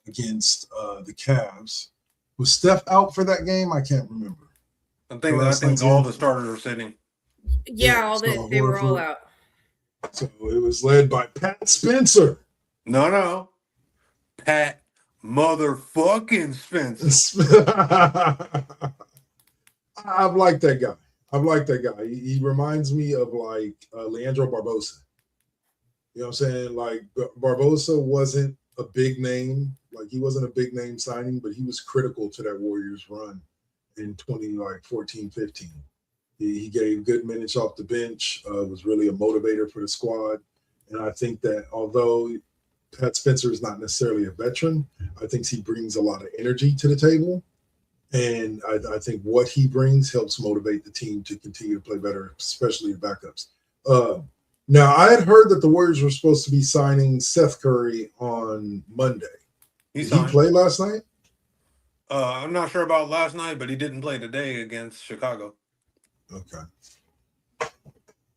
against the Cavs. Was Steph out for that game? I can't remember. I think all the starters are sitting. Yeah, they were all out. So it was led by Pat Spencer. No. Pat motherfucking Spencer. I've liked that guy. He reminds me of like Leandro Barbosa. You know what I'm saying? Like Barbosa wasn't a big name. Like he wasn't a big name signing, but he was critical to that Warriors run in 2014, 15. He gave good minutes off the bench, was really a motivator for the squad. And I think that although Pat Spencer is not necessarily a veteran, I think he brings a lot of energy to the table. And I think what he brings helps motivate the team to continue to play better, especially the backups. Now, I had heard that the Warriors were supposed to be signing Seth Curry on Monday. Did he play last night? I'm not sure about last night, but he didn't play today against Chicago. Okay.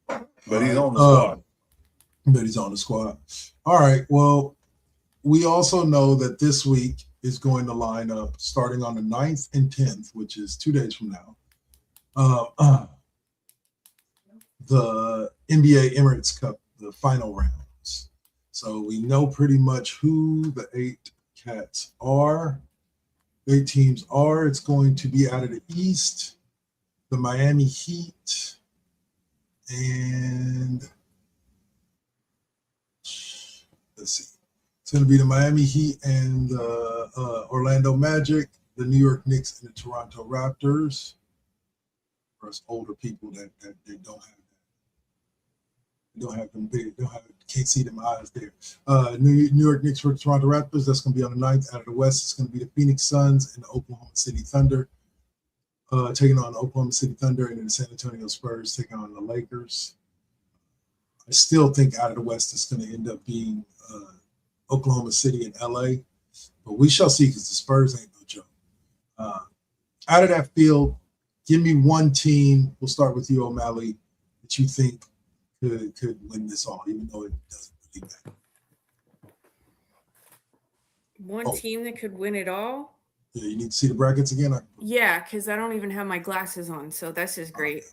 But he's on the squad. But he's on the squad. All right. Well, we also know that this week is going to line up starting on the 9th and 10th, which is 2 days from now. The NBA Emirates Cup, the final rounds. So we know pretty much who the 8 cats are. 8 teams are. It's going to be out of the East, the Miami Heat, and let's see. It's going to be the Miami Heat and the Orlando Magic, the New York Knicks, and the Toronto Raptors. For us older people that they don't have can't see them eyes there. New York Knicks for Toronto Raptors. That's going to be on the 9th. Out of the West, it's going to be the Phoenix Suns and the Oklahoma City Thunder. Taking on the Oklahoma City Thunder, and then the San Antonio Spurs taking on the Lakers. I still think out of the West it's going to end up being Oklahoma City and LA, but we shall see because the Spurs ain't no joke. Out of that field, give me one team. We'll start with you, O'Malley, that you think could win this all, even though it doesn't really matter. One team that could win it all? Yeah, you need to see the brackets again? Yeah, because I don't even have my glasses on, so that's just great.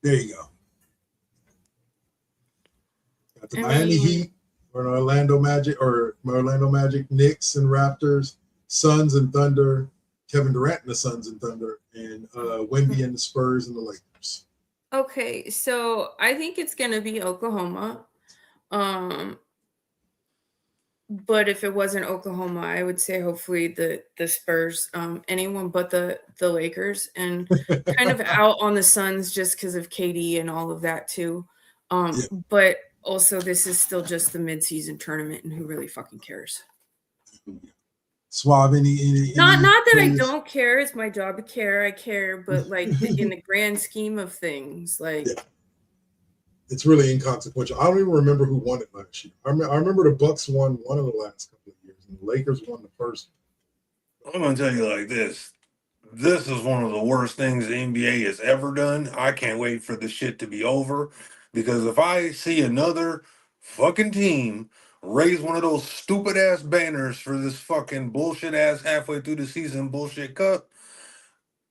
There you go. Got the Miami Heat, or Orlando Magic, Knicks and Raptors, Suns and Thunder, Kevin Durant and the Suns and Thunder, and Wemby and the Spurs and the Lakers. Okay, so I think it's going to be Oklahoma. But if it wasn't Oklahoma, I would say hopefully the Spurs, anyone but the Lakers, and kind of out on the Suns just because of KD and all of that too. But also this is still just the midseason tournament, and who really fucking cares? Suave, not that I don't care. It's my job to care. I care, but like in the grand scheme of things, like. Yeah. It's really inconsequential. I don't even remember who won it last year. I remember the Bucks won one of the last couple of years, and the Lakers won the first. I'm going to tell you like this. This is one of the worst things the NBA has ever done. I can't wait for this shit to be over, because if I see another fucking team raise one of those stupid ass banners for this fucking bullshit ass halfway through the season bullshit cup,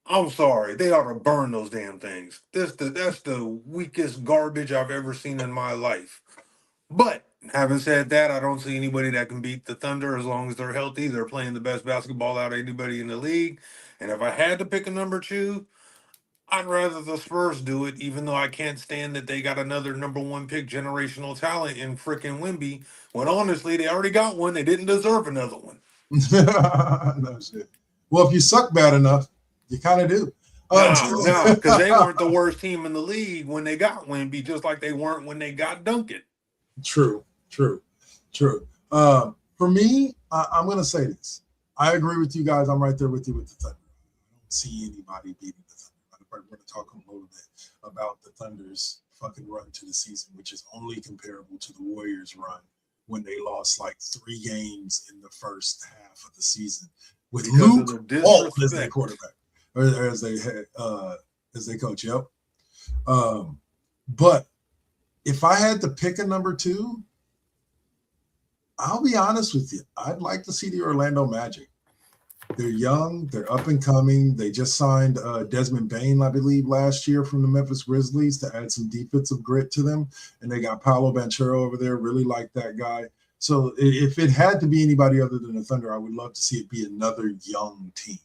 I'm sorry, they ought to burn those damn things. That's the weakest garbage I've ever seen in my life. But having said that, I don't see anybody that can beat the Thunder as long as they're healthy. They're playing the best basketball out of anybody in the league. And if I had to pick a number 2, I'd rather the Spurs do it, even though I can't stand that they got another number 1 pick generational talent in frickin' Wemby, when honestly they already got one. They didn't deserve another one. No shit. Well, if you suck bad enough, you kind of do. Nah, because they weren't the worst team in the league when they got Wemby, just like they weren't when they got Duncan. True. For me, I'm going to say this. I agree with you guys. I'm right there with you with the Thunder. I don't see anybody beating the Thunder. We're going to talk a little bit about the Thunder's fucking run to the season, which is only comparable to the Warriors' run when they lost like 3 games in the first half of the season with Luke Walton as their quarterback, or as they coach. Yep. But if I had to pick a number 2, I'll be honest with you. I'd like to see the Orlando Magic. They're young. They're up and coming. They just signed Desmond Bane, I believe, last year from the Memphis Grizzlies to add some defensive grit to them. And they got Paolo Banchero over there. Really like that guy. So if it had to be anybody other than the Thunder, I would love to see it be another young team.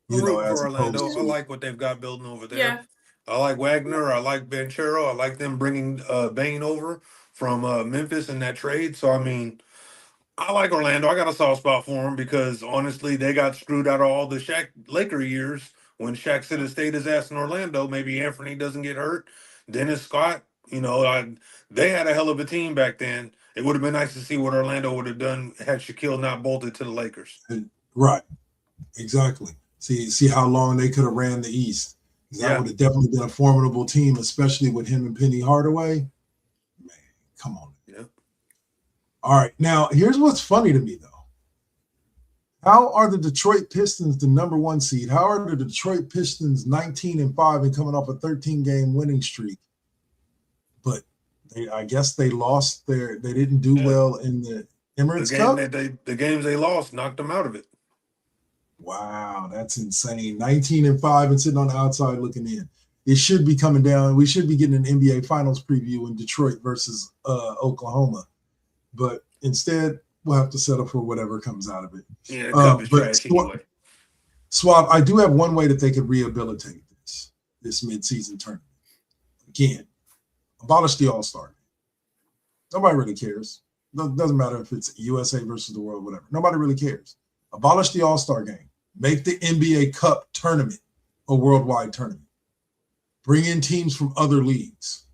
You know, as Orlando, I like what they've got building over there. Yeah. I like Wagner. I like Banchero. I like them bringing Bane over from Memphis in that trade. So, I mean, I like Orlando. I got a soft spot for them because, honestly, they got screwed out of all the Shaq Laker years when Shaq should have stayed his ass in Orlando. Maybe Anthony doesn't get hurt. Dennis Scott, you know, they had a hell of a team back then. It would have been nice to see what Orlando would have done had Shaquille not bolted to the Lakers. Right. Exactly. See how long they could have ran the East. That would have definitely been a formidable team, especially with him and Penny Hardaway. Man, come on. Yeah. All right. Now, here's what's funny to me, though. How are the Detroit Pistons the number 1 seed? How are the Detroit Pistons 19-5 and coming off a 13-game winning streak? But I guess they lost they didn't do well in the Emirates Cup. The games they lost knocked them out of it. Wow, that's insane. 19-5 and sitting on the outside looking in. It should be coming down. We should be getting an NBA Finals preview in Detroit versus Oklahoma. But instead, we'll have to settle for whatever comes out of it. Yeah, the cup is trash anyway. Swab, I do have one way that they could rehabilitate this midseason tournament. Again, abolish the All-Star game. Nobody really cares. Doesn't matter if it's USA versus the world, whatever. Nobody really cares. Abolish the All-Star game. Make the NBA Cup tournament a worldwide tournament. Bring in teams from other leagues.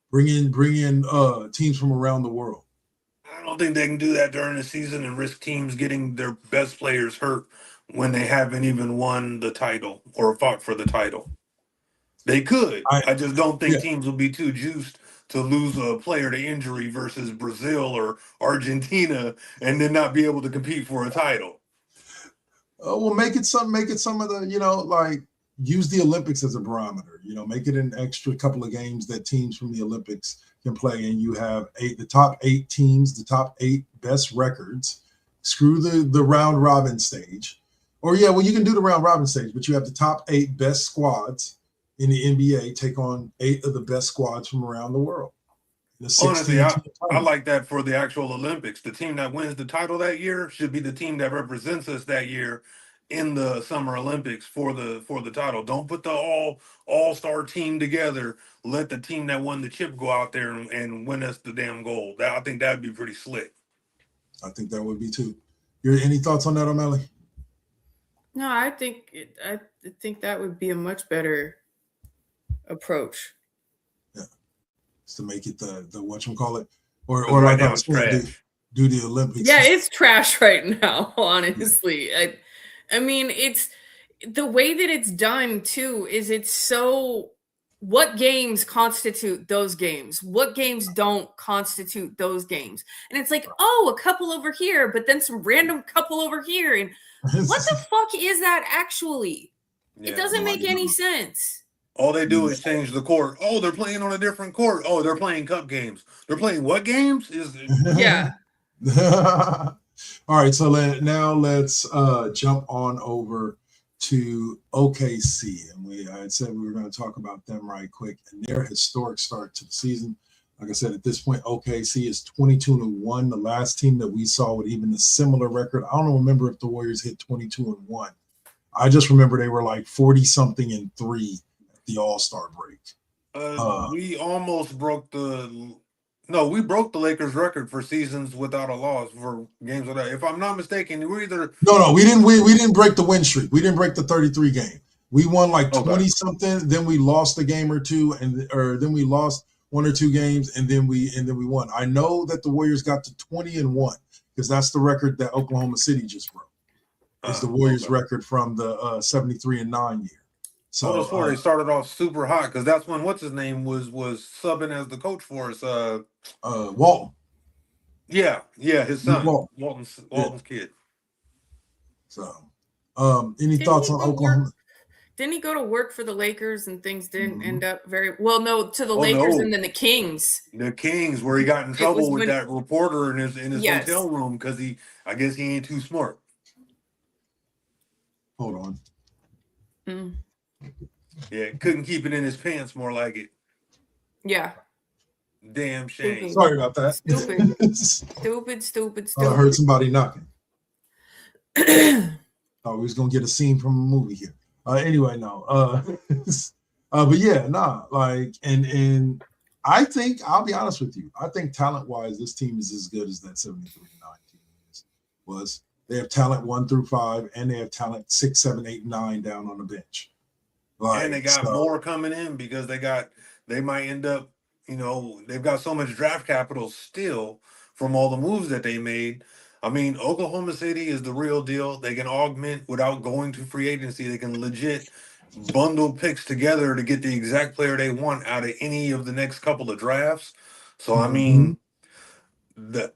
Bring in teams from around the world. I don't think they can do that during the season and risk teams getting their best players hurt when they haven't even won the title or fought for the title. They could. I just don't think teams will be too juiced to lose a player to injury versus Brazil or Argentina and then not be able to compete for a title. Well, make it some of the, like use the Olympics as a barometer, make it an extra couple of games that teams from the Olympics can play. And you have the top 8 teams, the top 8 best records, screw the round robin stage. Or you can do the round robin stage, but you have the top 8 best squads in the NBA take on 8 of the best squads from around the world. Honestly, I like that for the actual Olympics. The team that wins the title that year should be the team that represents us that year in the Summer Olympics for the title. Don't put the all-star team together. Let the team that won the chip go out there and win us the damn gold. I think that would be pretty slick. I think that would be too. Any thoughts on that, O'Malley? No, I think that would be a much better approach. Yeah, to make it the whatchamacallit, or right like now it's trash. Do the Olympics. Yeah, it's trash right now, honestly. I mean, it's the way that it's done too. It's so. What games constitute those games? What games don't constitute those games? And it's like, a couple over here, but then some random couple over here, and what the fuck is that actually? Yeah, it doesn't make any sense. All they do is change the court. Oh, they're playing on a different court. Oh, they're playing cup games. They're playing what games? Yeah. All right, so now let's jump on over to OKC. And I had said we were going to talk about them right quick and their historic start to the season. Like I said, at this point, OKC is 22-1. The last team that we saw with even a similar record, I don't remember if the Warriors hit 22-1. I just remember they were like 40-something-3 at the All-Star break. We almost broke we broke the Lakers record for seasons without a loss for games without. If I'm not mistaken, we're either we didn't break the win streak. We didn't break the 33 game. We won like Okay. 20 something, then we lost a game or two, or then we lost 1 or 2 games, and then we won. I know that the Warriors got to 20-1 because that's the record that Oklahoma City just broke. Is the Warriors okay. record from the 73-9 year. So I was before they started off super hot because that's when what's his name was subbing as the coach for us. Walton. Yeah, his son, Walton's kid. So, any Didn't thoughts he on go Oklahoma? Didn't he go to work for the Lakers and things didn't end up very well? No, to the Oh, Lakers no. and then the Kings. The Kings, where he got in It was trouble with when- that reporter in his Yes. hotel room because I guess he ain't too smart. Hold on. Mm, Yeah, couldn't keep it in his pants, more like it. yeah. Damn shame. Sorry about that. Stupid. I heard somebody knocking. Oh, we was gonna get a scene from a movie here. Anyway, no. But yeah, nah. Like, and I think I'll be honest with you. I think talent-wise, this team is as good as that 73-9 team was. They have talent 1 through 5, and they have talent 6, 7, 8, 9 down on the bench. Like, And they got more coming in because they might end up, they've got so much draft capital still from all the moves that they made. I mean, Oklahoma City is the real deal. They can augment without going to free agency. They can legit bundle picks together to get the exact player they want out of any of the next couple of drafts. So, I mean,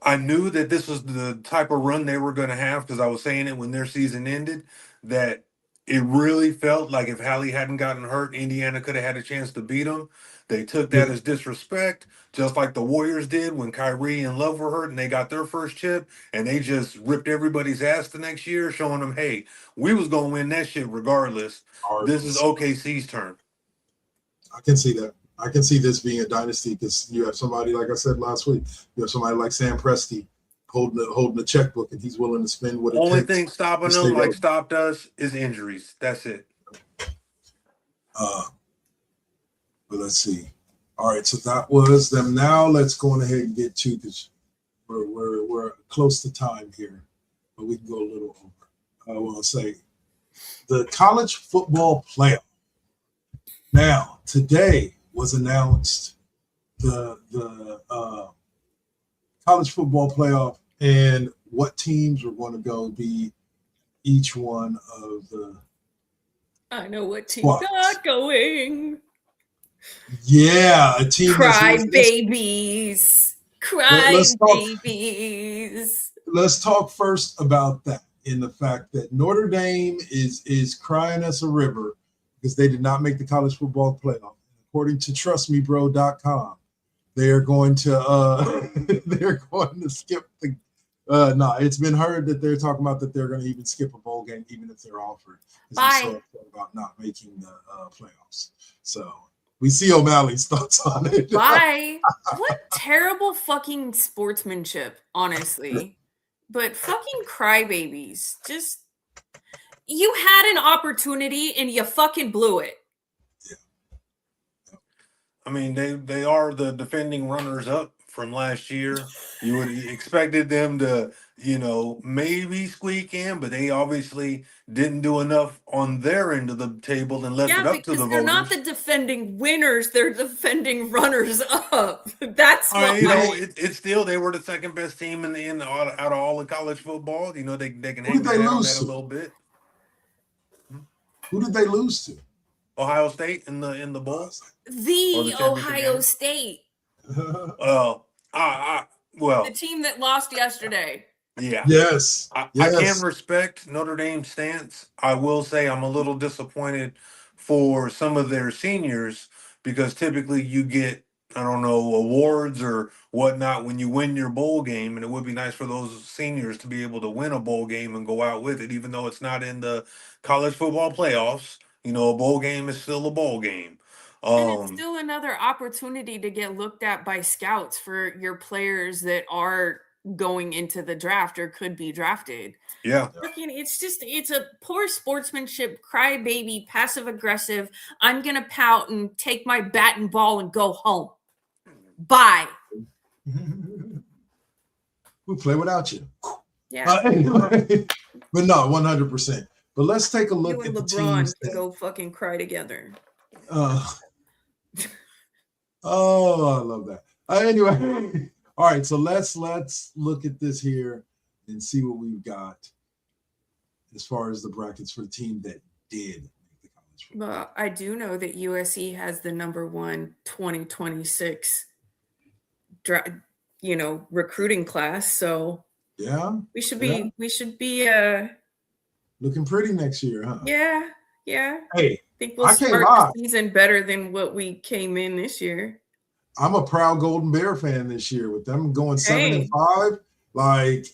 I knew that this was the type of run they were going to have because I was saying it when their season ended, that it really felt like if Hallie hadn't gotten hurt, Indiana could have had a chance to beat them. They took that as disrespect, just like the Warriors did when Kyrie and Love were hurt and they got their first chip, and they just ripped everybody's ass the next year, showing them, hey, we was going to win that shit regardless. This is OKC's turn. I can see that. I can see this being a dynasty because you have somebody, like I said last week, you have somebody like Sam Presti holding the checkbook, and he's willing to spend what it takes. Only thing stopping them, like stopped us, is injuries. That's it. But let's see. All right, so that was them. Now let's go on ahead and get to, because we're close to time here, but we can go a little over. I want to say the college football playoff. Now today was announced the college football playoff and what teams were going to go be each one of the. I know what team's What? not going. Yeah, a team. Cry babies. Let's Let's talk first about that, in the fact that Notre Dame is crying us a river because they did not make the college football playoff. According to trustmebro.com, they're going to skip the. It's been heard that they're talking about that they're going to even skip a bowl game, even if they're offered. Bye. So upset about not making the playoffs. So we see O'Malley's thoughts on it. Why? What terrible fucking sportsmanship, honestly. But fucking crybabies. Just, you had an opportunity and you fucking blew it. I mean, they are the defending runners up from last year. You would have expected them to, maybe squeak in, but they obviously didn't do enough on their end of the table and left it up to the because they're voters. not the defending winners; they're defending runners up. That's what. It's still, they were the second best team out of all of college football. They can hang their head on that a little bit. Who did they lose to? Ohio State in the bowl. The Ohio State. Well, The team that lost yesterday. Yeah. Yes. I can respect Notre Dame's stance. I will say I'm a little disappointed for some of their seniors because typically you get, awards or whatnot when you win your bowl game. And it would be nice for those seniors to be able to win a bowl game and go out with it, even though it's not in the college football playoffs. A bowl game is still a bowl game. And it's still another opportunity to get looked at by scouts for your players that are going into the draft or could be drafted. Yeah. It's a poor sportsmanship, crybaby, passive aggressive. I'm going to pout and take my bat and ball and go home. Bye. We'll play without you. Yeah. Anyway, but no, 100%. But let's take a You look and at the LeBron teams can that. go fucking cry together. Oh, I love that. Anyway, all right. So let's look at this here and see what we've got as far as the brackets for the team that did make the college football. Well, I do know that USC has the number 1 2026 recruiting class, so Yeah, we should yeah. be Looking pretty next year, huh? yeah. Hey, I think we'll I can't start lie. the season better than what we came in this year. I'm a proud Golden Bear fan this year with them going 7-5. Like,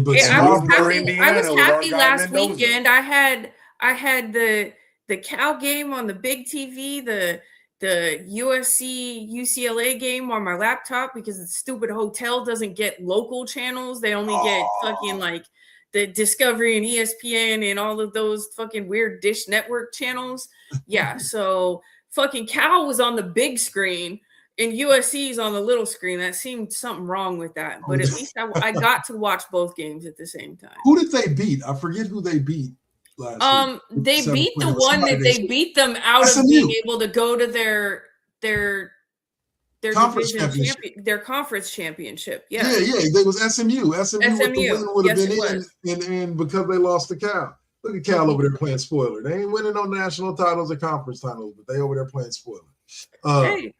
but Yeah, I was Swab, Room for happy. I Indiana was with our happy guy last Mendoza. weekend. I had the Cal game on the big TV, the USC UCLA game on my laptop because the stupid hotel doesn't get local channels. They only get fucking like the Discovery and ESPN and all of those fucking weird Dish Network channels. Yeah, so fucking Cal was on the big screen and USC is on the little screen. That seemed something wrong with that, but at least I got to watch both games at the same time. who did they beat? I forget who they beat last week. They beat the one that they beat them out of SMU. being able to go to their Conference division championship. their conference championship. Yeah. Yeah. They was SMU. SMU with the win would have Yes, been in, and because they lost to Cal. Look at Cal over there playing spoiler. They ain't winning no national titles or conference titles, but they over there playing spoiler. Hey,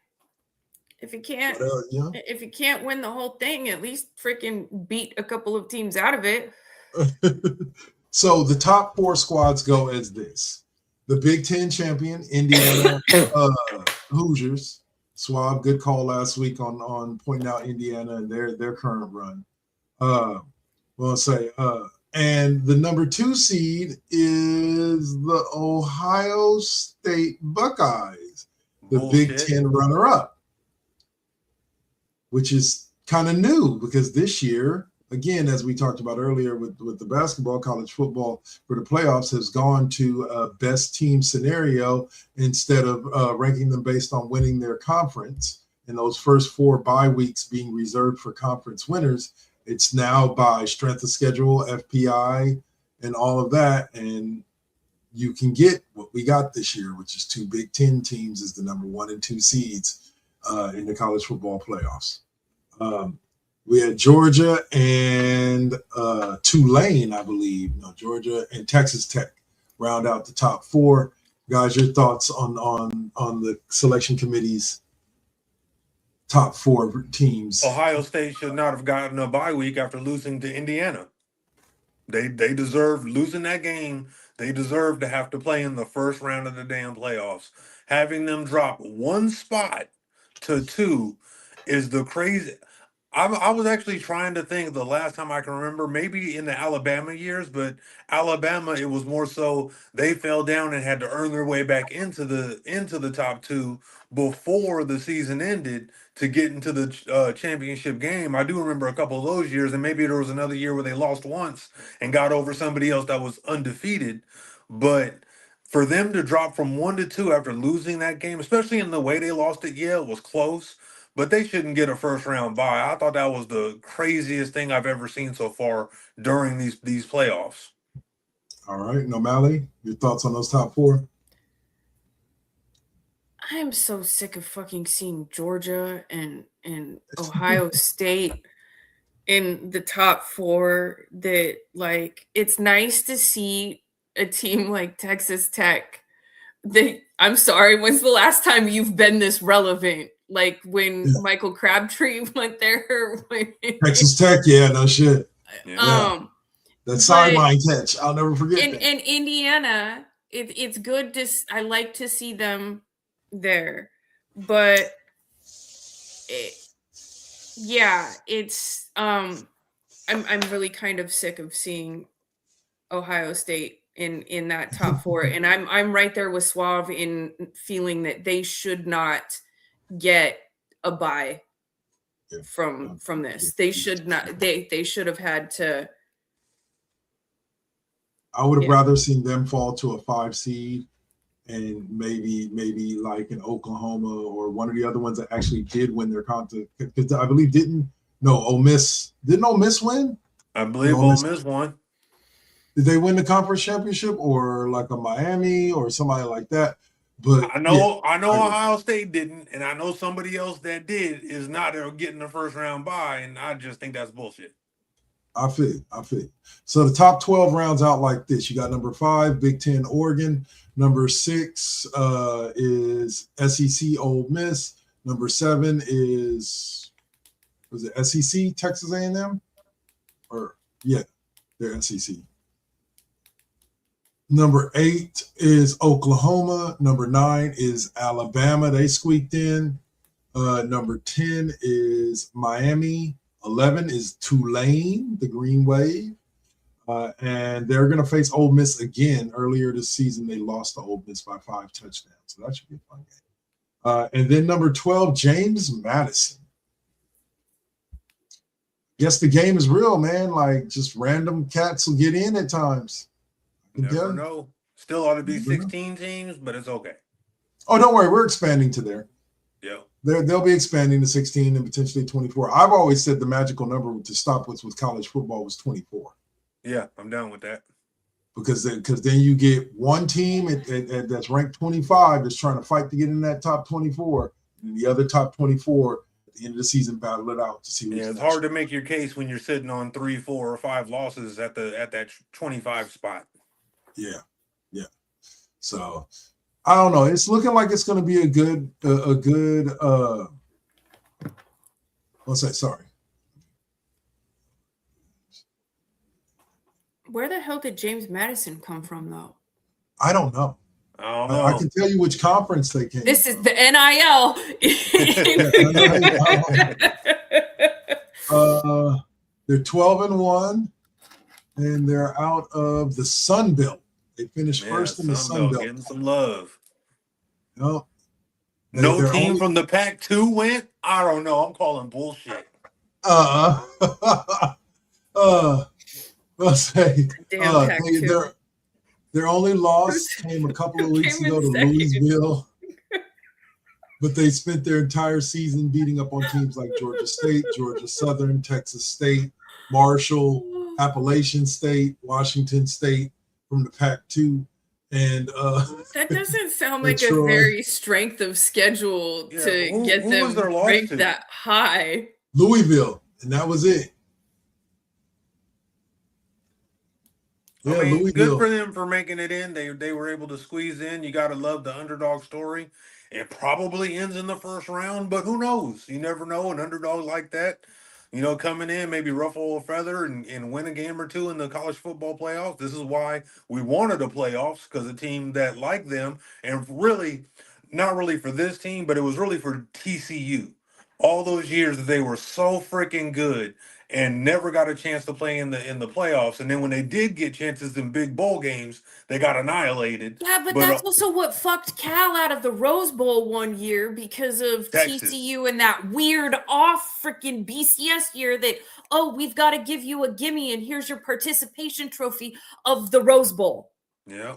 if you can't yeah. if you can't win the whole thing, at least freaking beat a couple of teams out of it. So the top 4 squads go as this: the Big Ten champion, Indiana Hoosiers. Swab, good call last week on pointing out Indiana and their current run. And the number 2 seed is the Ohio State Buckeyes, the Bullshit. Big Ten runner-up, which is kind of new because this year, again, as we talked about earlier with the basketball, college football for the playoffs has gone to a best team scenario instead of ranking them based on winning their conference. And those first 4 bye weeks being reserved for conference winners, it's now by strength of schedule, FPI, and all of that. And you can get what we got this year, which is 2 Big Ten teams as the number 1 and 2 seeds in the college football playoffs. We had Georgia and Tulane, I believe. No, Georgia and Texas Tech round out the top 4. Guys, your thoughts on the selection committee's top 4 teams? Ohio State should not have gotten a bye week after losing to Indiana. They deserved losing that game. They deserved to have to play in the first round of the damn playoffs. Having them drop 1 spot to 2 is the crazy. I was actually trying to think the last time I can remember, maybe in the Alabama years, but Alabama, it was more so they fell down and had to earn their way back into the top 2 before the season ended to get into the championship game. I do remember a couple of those years, and maybe there was another year where they lost once and got over somebody else that was undefeated. But for them to drop from 1 to 2 after losing that game, especially in the way they lost it, yeah, it was close. But they shouldn't get a first round bye. I thought that was the craziest thing I've ever seen so far during these playoffs. All right, Nomali, your thoughts on those top 4? I am so sick of fucking seeing Georgia and Ohio State in the top 4 that, like, it's nice to see a team like Texas Tech. I'm sorry, when's the last time you've been this relevant? Like when Michael Crabtree went there. Texas Tech, yeah, no shit. Yeah. That sideline catch, I'll never forget that. And Indiana, it's good to. I like to see them there, but it's. I'm really kind of sick of seeing Ohio State in that top 4, and I'm right there with Suave in feeling that they should not get a bye from this. They should not. They should have had to. I would have rather seen them fall to a 5 seed, and maybe like in Oklahoma or one of the other ones that actually did win their conference. Because I believe Ole Miss win? I believe Ole Miss won. Did they win the conference championship or like a Miami or somebody like that? But I know I agree. Ohio State didn't, and I know somebody else that did is not getting the first round bye, and I just think that's bullshit. I feel. So the top 12 rounds out like this. You got number 5, Big Ten, Oregon. Number 6 is SEC, Ole Miss. Number 7 was it SEC, Texas A&M? Or yeah, they're SEC. Number 8 is Oklahoma. Number 9 is Alabama. They squeaked in. Number 10 is Miami. 11 is Tulane, the Green Wave. And they're going to face Ole Miss again. Earlier this season, they lost to Ole Miss by 5 touchdowns. So that should be a fun game. And then number 12, James Madison. Guess the game is real, man. Like, just random cats will get in at times. Never know. Still ought to be 16 teams, but it's okay. Oh, don't worry. We're expanding to there. Yeah. They'll be expanding to 16 and potentially 24. I've always said the magical number to stop with college football was 24. Yeah, I'm down with that. Because then you get one team that's ranked 25 that's trying to fight to get in that top 24, and the other top 24 at the end of the season battle it out to see. Yeah, it's hard to make your case when you're sitting on 3, 4, or 5 losses at that 25 spot. Yeah. So I don't know. It's looking like it's going to be a good. What's that? Sorry. Where the hell did James Madison come from, though? I don't know. I don't know. I can tell you which conference they came. This is the NIL. They're 12-1, and they're out of the Sun Belt. They finished first in the Sun Belt. Getting some love. No team from the Pac-2 went? I don't know. I'm calling bullshit. Let's say their only loss came a couple of weeks ago to Louisville, but they spent their entire season beating up on teams like Georgia State, Georgia Southern, Texas State, Marshall, Appalachian State, Washington State from the Pac-2. And that doesn't sound like a very strength of schedule to get them ranked that high. Louisville, and that was it. Yeah, good for them for making it in. They were able to squeeze in. You got to love the underdog story. It probably ends in the first round, but who knows? You never know. An underdog like that, coming in, maybe ruffle a feather and win a game or two in the college football playoffs. This is why we wanted the playoffs, because a team that like them, and really, not really for this team, but it was really for TCU. All those years that they were so freaking good and never got a chance to play in the playoffs, and then when they did get chances in big bowl games, they got annihilated. Yeah, but that's also what fucked Cal out of the Rose Bowl one year because of Texas. TCU and that weird off freaking BCS year that, we've got to give you a gimme and here's your participation trophy of the Rose Bowl. Yeah.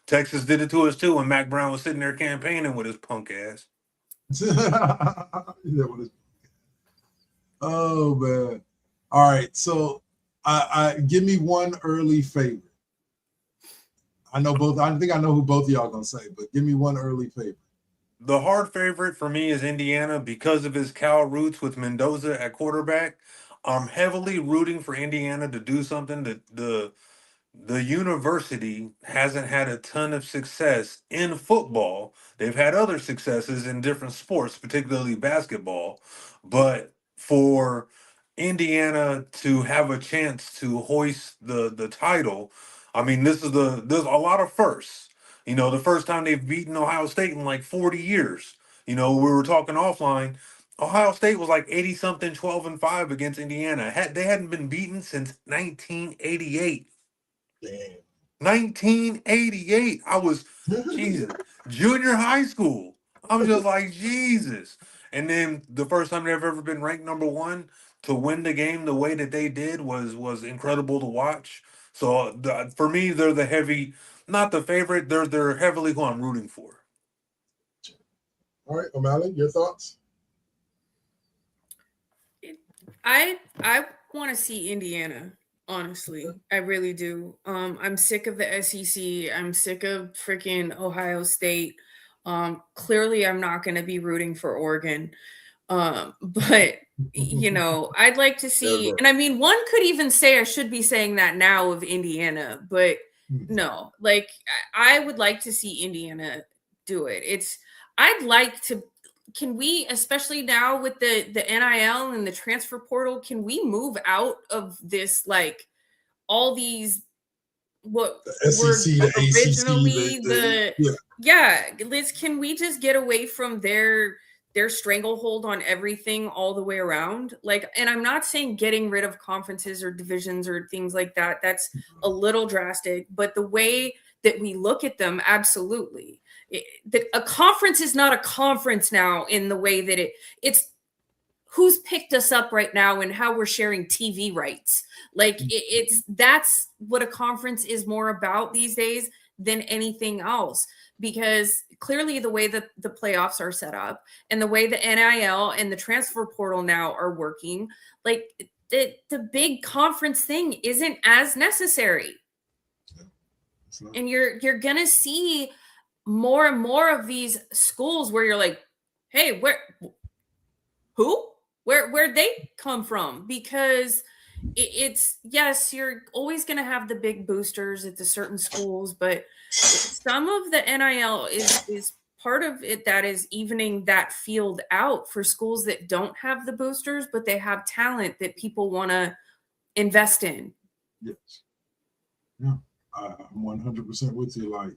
Texas did it to us too when Mac Brown was sitting there campaigning with his punk ass. Oh man. All right, so I give me one early favorite. I think I know who both of y'all gonna say, but give me one early favorite. The hard favorite for me is Indiana because of his Cal roots with Mendoza at quarterback. I'm heavily rooting for Indiana to do something that the university hasn't had a ton of success in football. They've had other successes in different sports, particularly basketball, but for Indiana to have a chance to hoist the title, I mean, there's a lot of firsts. The first time they've beaten Ohio State in like 40 years. We were talking offline. Ohio State was like 80-something, 12-5 against Indiana. They hadn't been beaten since 1988. Damn. 1988. I was junior high school. I was just like, Jesus. And then the first time they've ever been ranked number 1 to win the game the way that they did was incredible to watch. So for me, they're the heavy, not the favorite. They're heavily who I'm rooting for. All right, O'Malley, your thoughts? I want to see Indiana Honestly, I really do. I'm sick of the SEC. I'm sick of freaking Ohio State. Clearly, I'm not going to be rooting for Oregon. But I'd like to see, and I mean, one could even say I should be saying that now of Indiana, but no, like I would like to see Indiana do it. I'd like to. Can we, especially now with the NIL and the transfer portal, can we move out of this like all these what The were SEC, the originally ACC, yeah, Liz, can we just get away from their stranglehold on everything all the way around? Like, and I'm not saying getting rid of conferences or divisions or things like that. That's a little drastic, but the way that we look at them, absolutely. A conference is not a conference now in the way that it's who's picked us up right now and how we're sharing TV rights. Like it's that's what a conference is more about these days than anything else, because clearly the way that the playoffs are set up and the way the NIL and the transfer portal now are working, like the big conference thing isn't as necessary. And you're gonna see more and more of these schools where you're like, hey, where'd they come from? Because it's yes, you're always going to have the big boosters at the certain schools, but some of the NIL is part of it that is evening that field out for schools that don't have the boosters, but they have talent that people want to invest in. Yes. Yeah, I'm 100% with you. Like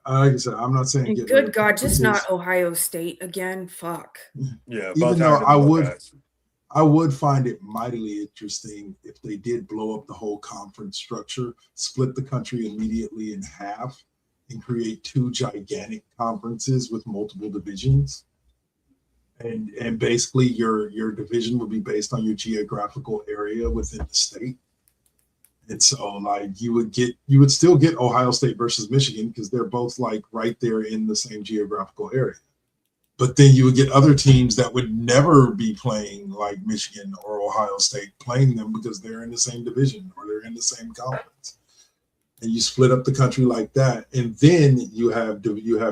I said, I'm not saying And good God, just not Ohio State again. Fuck. Yeah, even though I would find it mightily interesting if they did blow up the whole conference structure, split the country immediately in half, and create 2 gigantic conferences with multiple divisions. And basically your division would be based on your geographical area within the state. And so like you would still get Ohio State versus Michigan because they're both like right there in the same geographical area. But then you would get other teams that would never be playing like Michigan or Ohio State playing them because they're in the same division or they're in the same conference. And you split up the country like that. And then you have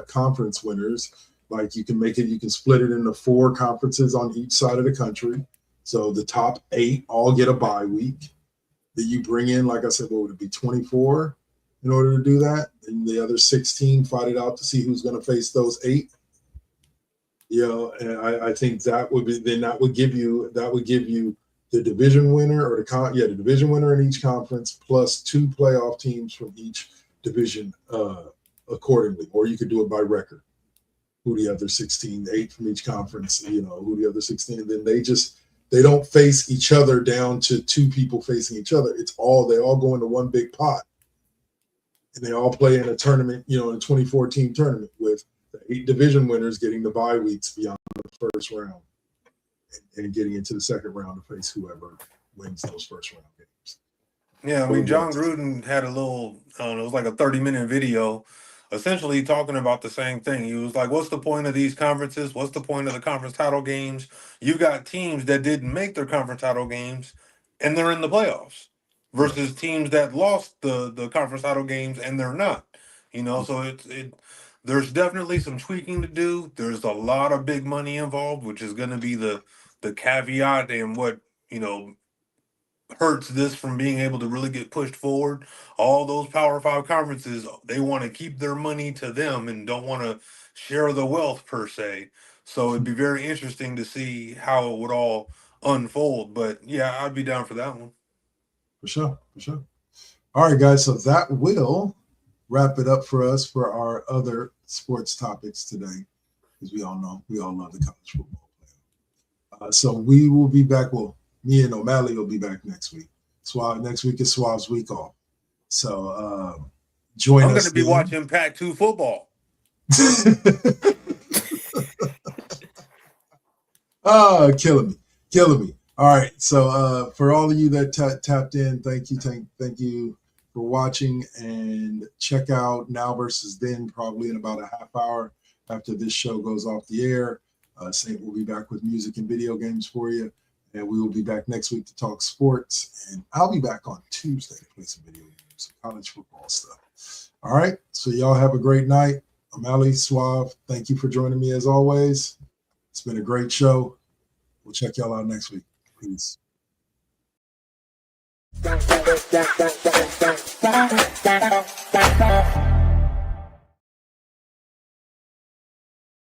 conference winners. Like you can split it into 4 conferences on each side of the country. So the top 8 all get a bye week. That you bring in, like I said, what would it be, 24 in order to do that? And the other 16 fight it out to see who's going to face those 8. And I think that would give you the division winner or the division winner in each conference plus 2 playoff teams from each division accordingly. Or you could do it by record. Who the other 16, 8 from each conference, who the other 16, and then they don't face each other down to 2 people facing each other. They all go into one big pot. And they all play in a tournament, in a 24-team tournament with the 8 division winners getting the bye weeks beyond the first round and getting into the second round to face whoever wins those first round games. Yeah, I mean, John Gruden had a little, it was like a 30-minute video essentially talking about the same thing. He was like, what's the point of these conferences? What's the point of the conference title games? You got teams that didn't make their conference title games and they're in the playoffs versus teams that lost the conference title games and they're not. So there's definitely some tweaking to do. There's a lot of big money involved, which is going to be the caveat and what, hurts this from being able to really get pushed forward. All those Power 5 conferences, they want to keep their money to them and don't want to share the wealth per se. So it'd be very interesting to see how it would all unfold. But yeah, I'd be down for that one. For sure. All right, guys. So that will wrap it up for us for our other sports topics today. Because we all love the college football playoff. So we will be back. Well, me and O'Malley will be back next week. Next week is Suave's week off. So join us. I'm going to be watching Pac-2 football. Killing me. All right. So for all of you that tapped in, thank you for watching, and check out Now versus Then probably in about a half hour after this show goes off the air. Saint will be back with music and video games for you. And we will be back next week to talk sports. And I'll be back on Tuesday to play some video games, some college football stuff. All right. So y'all have a great night. I'm Ali Suave. Thank you for joining me as always. It's been a great show. We'll check y'all out next week. Peace. Bye.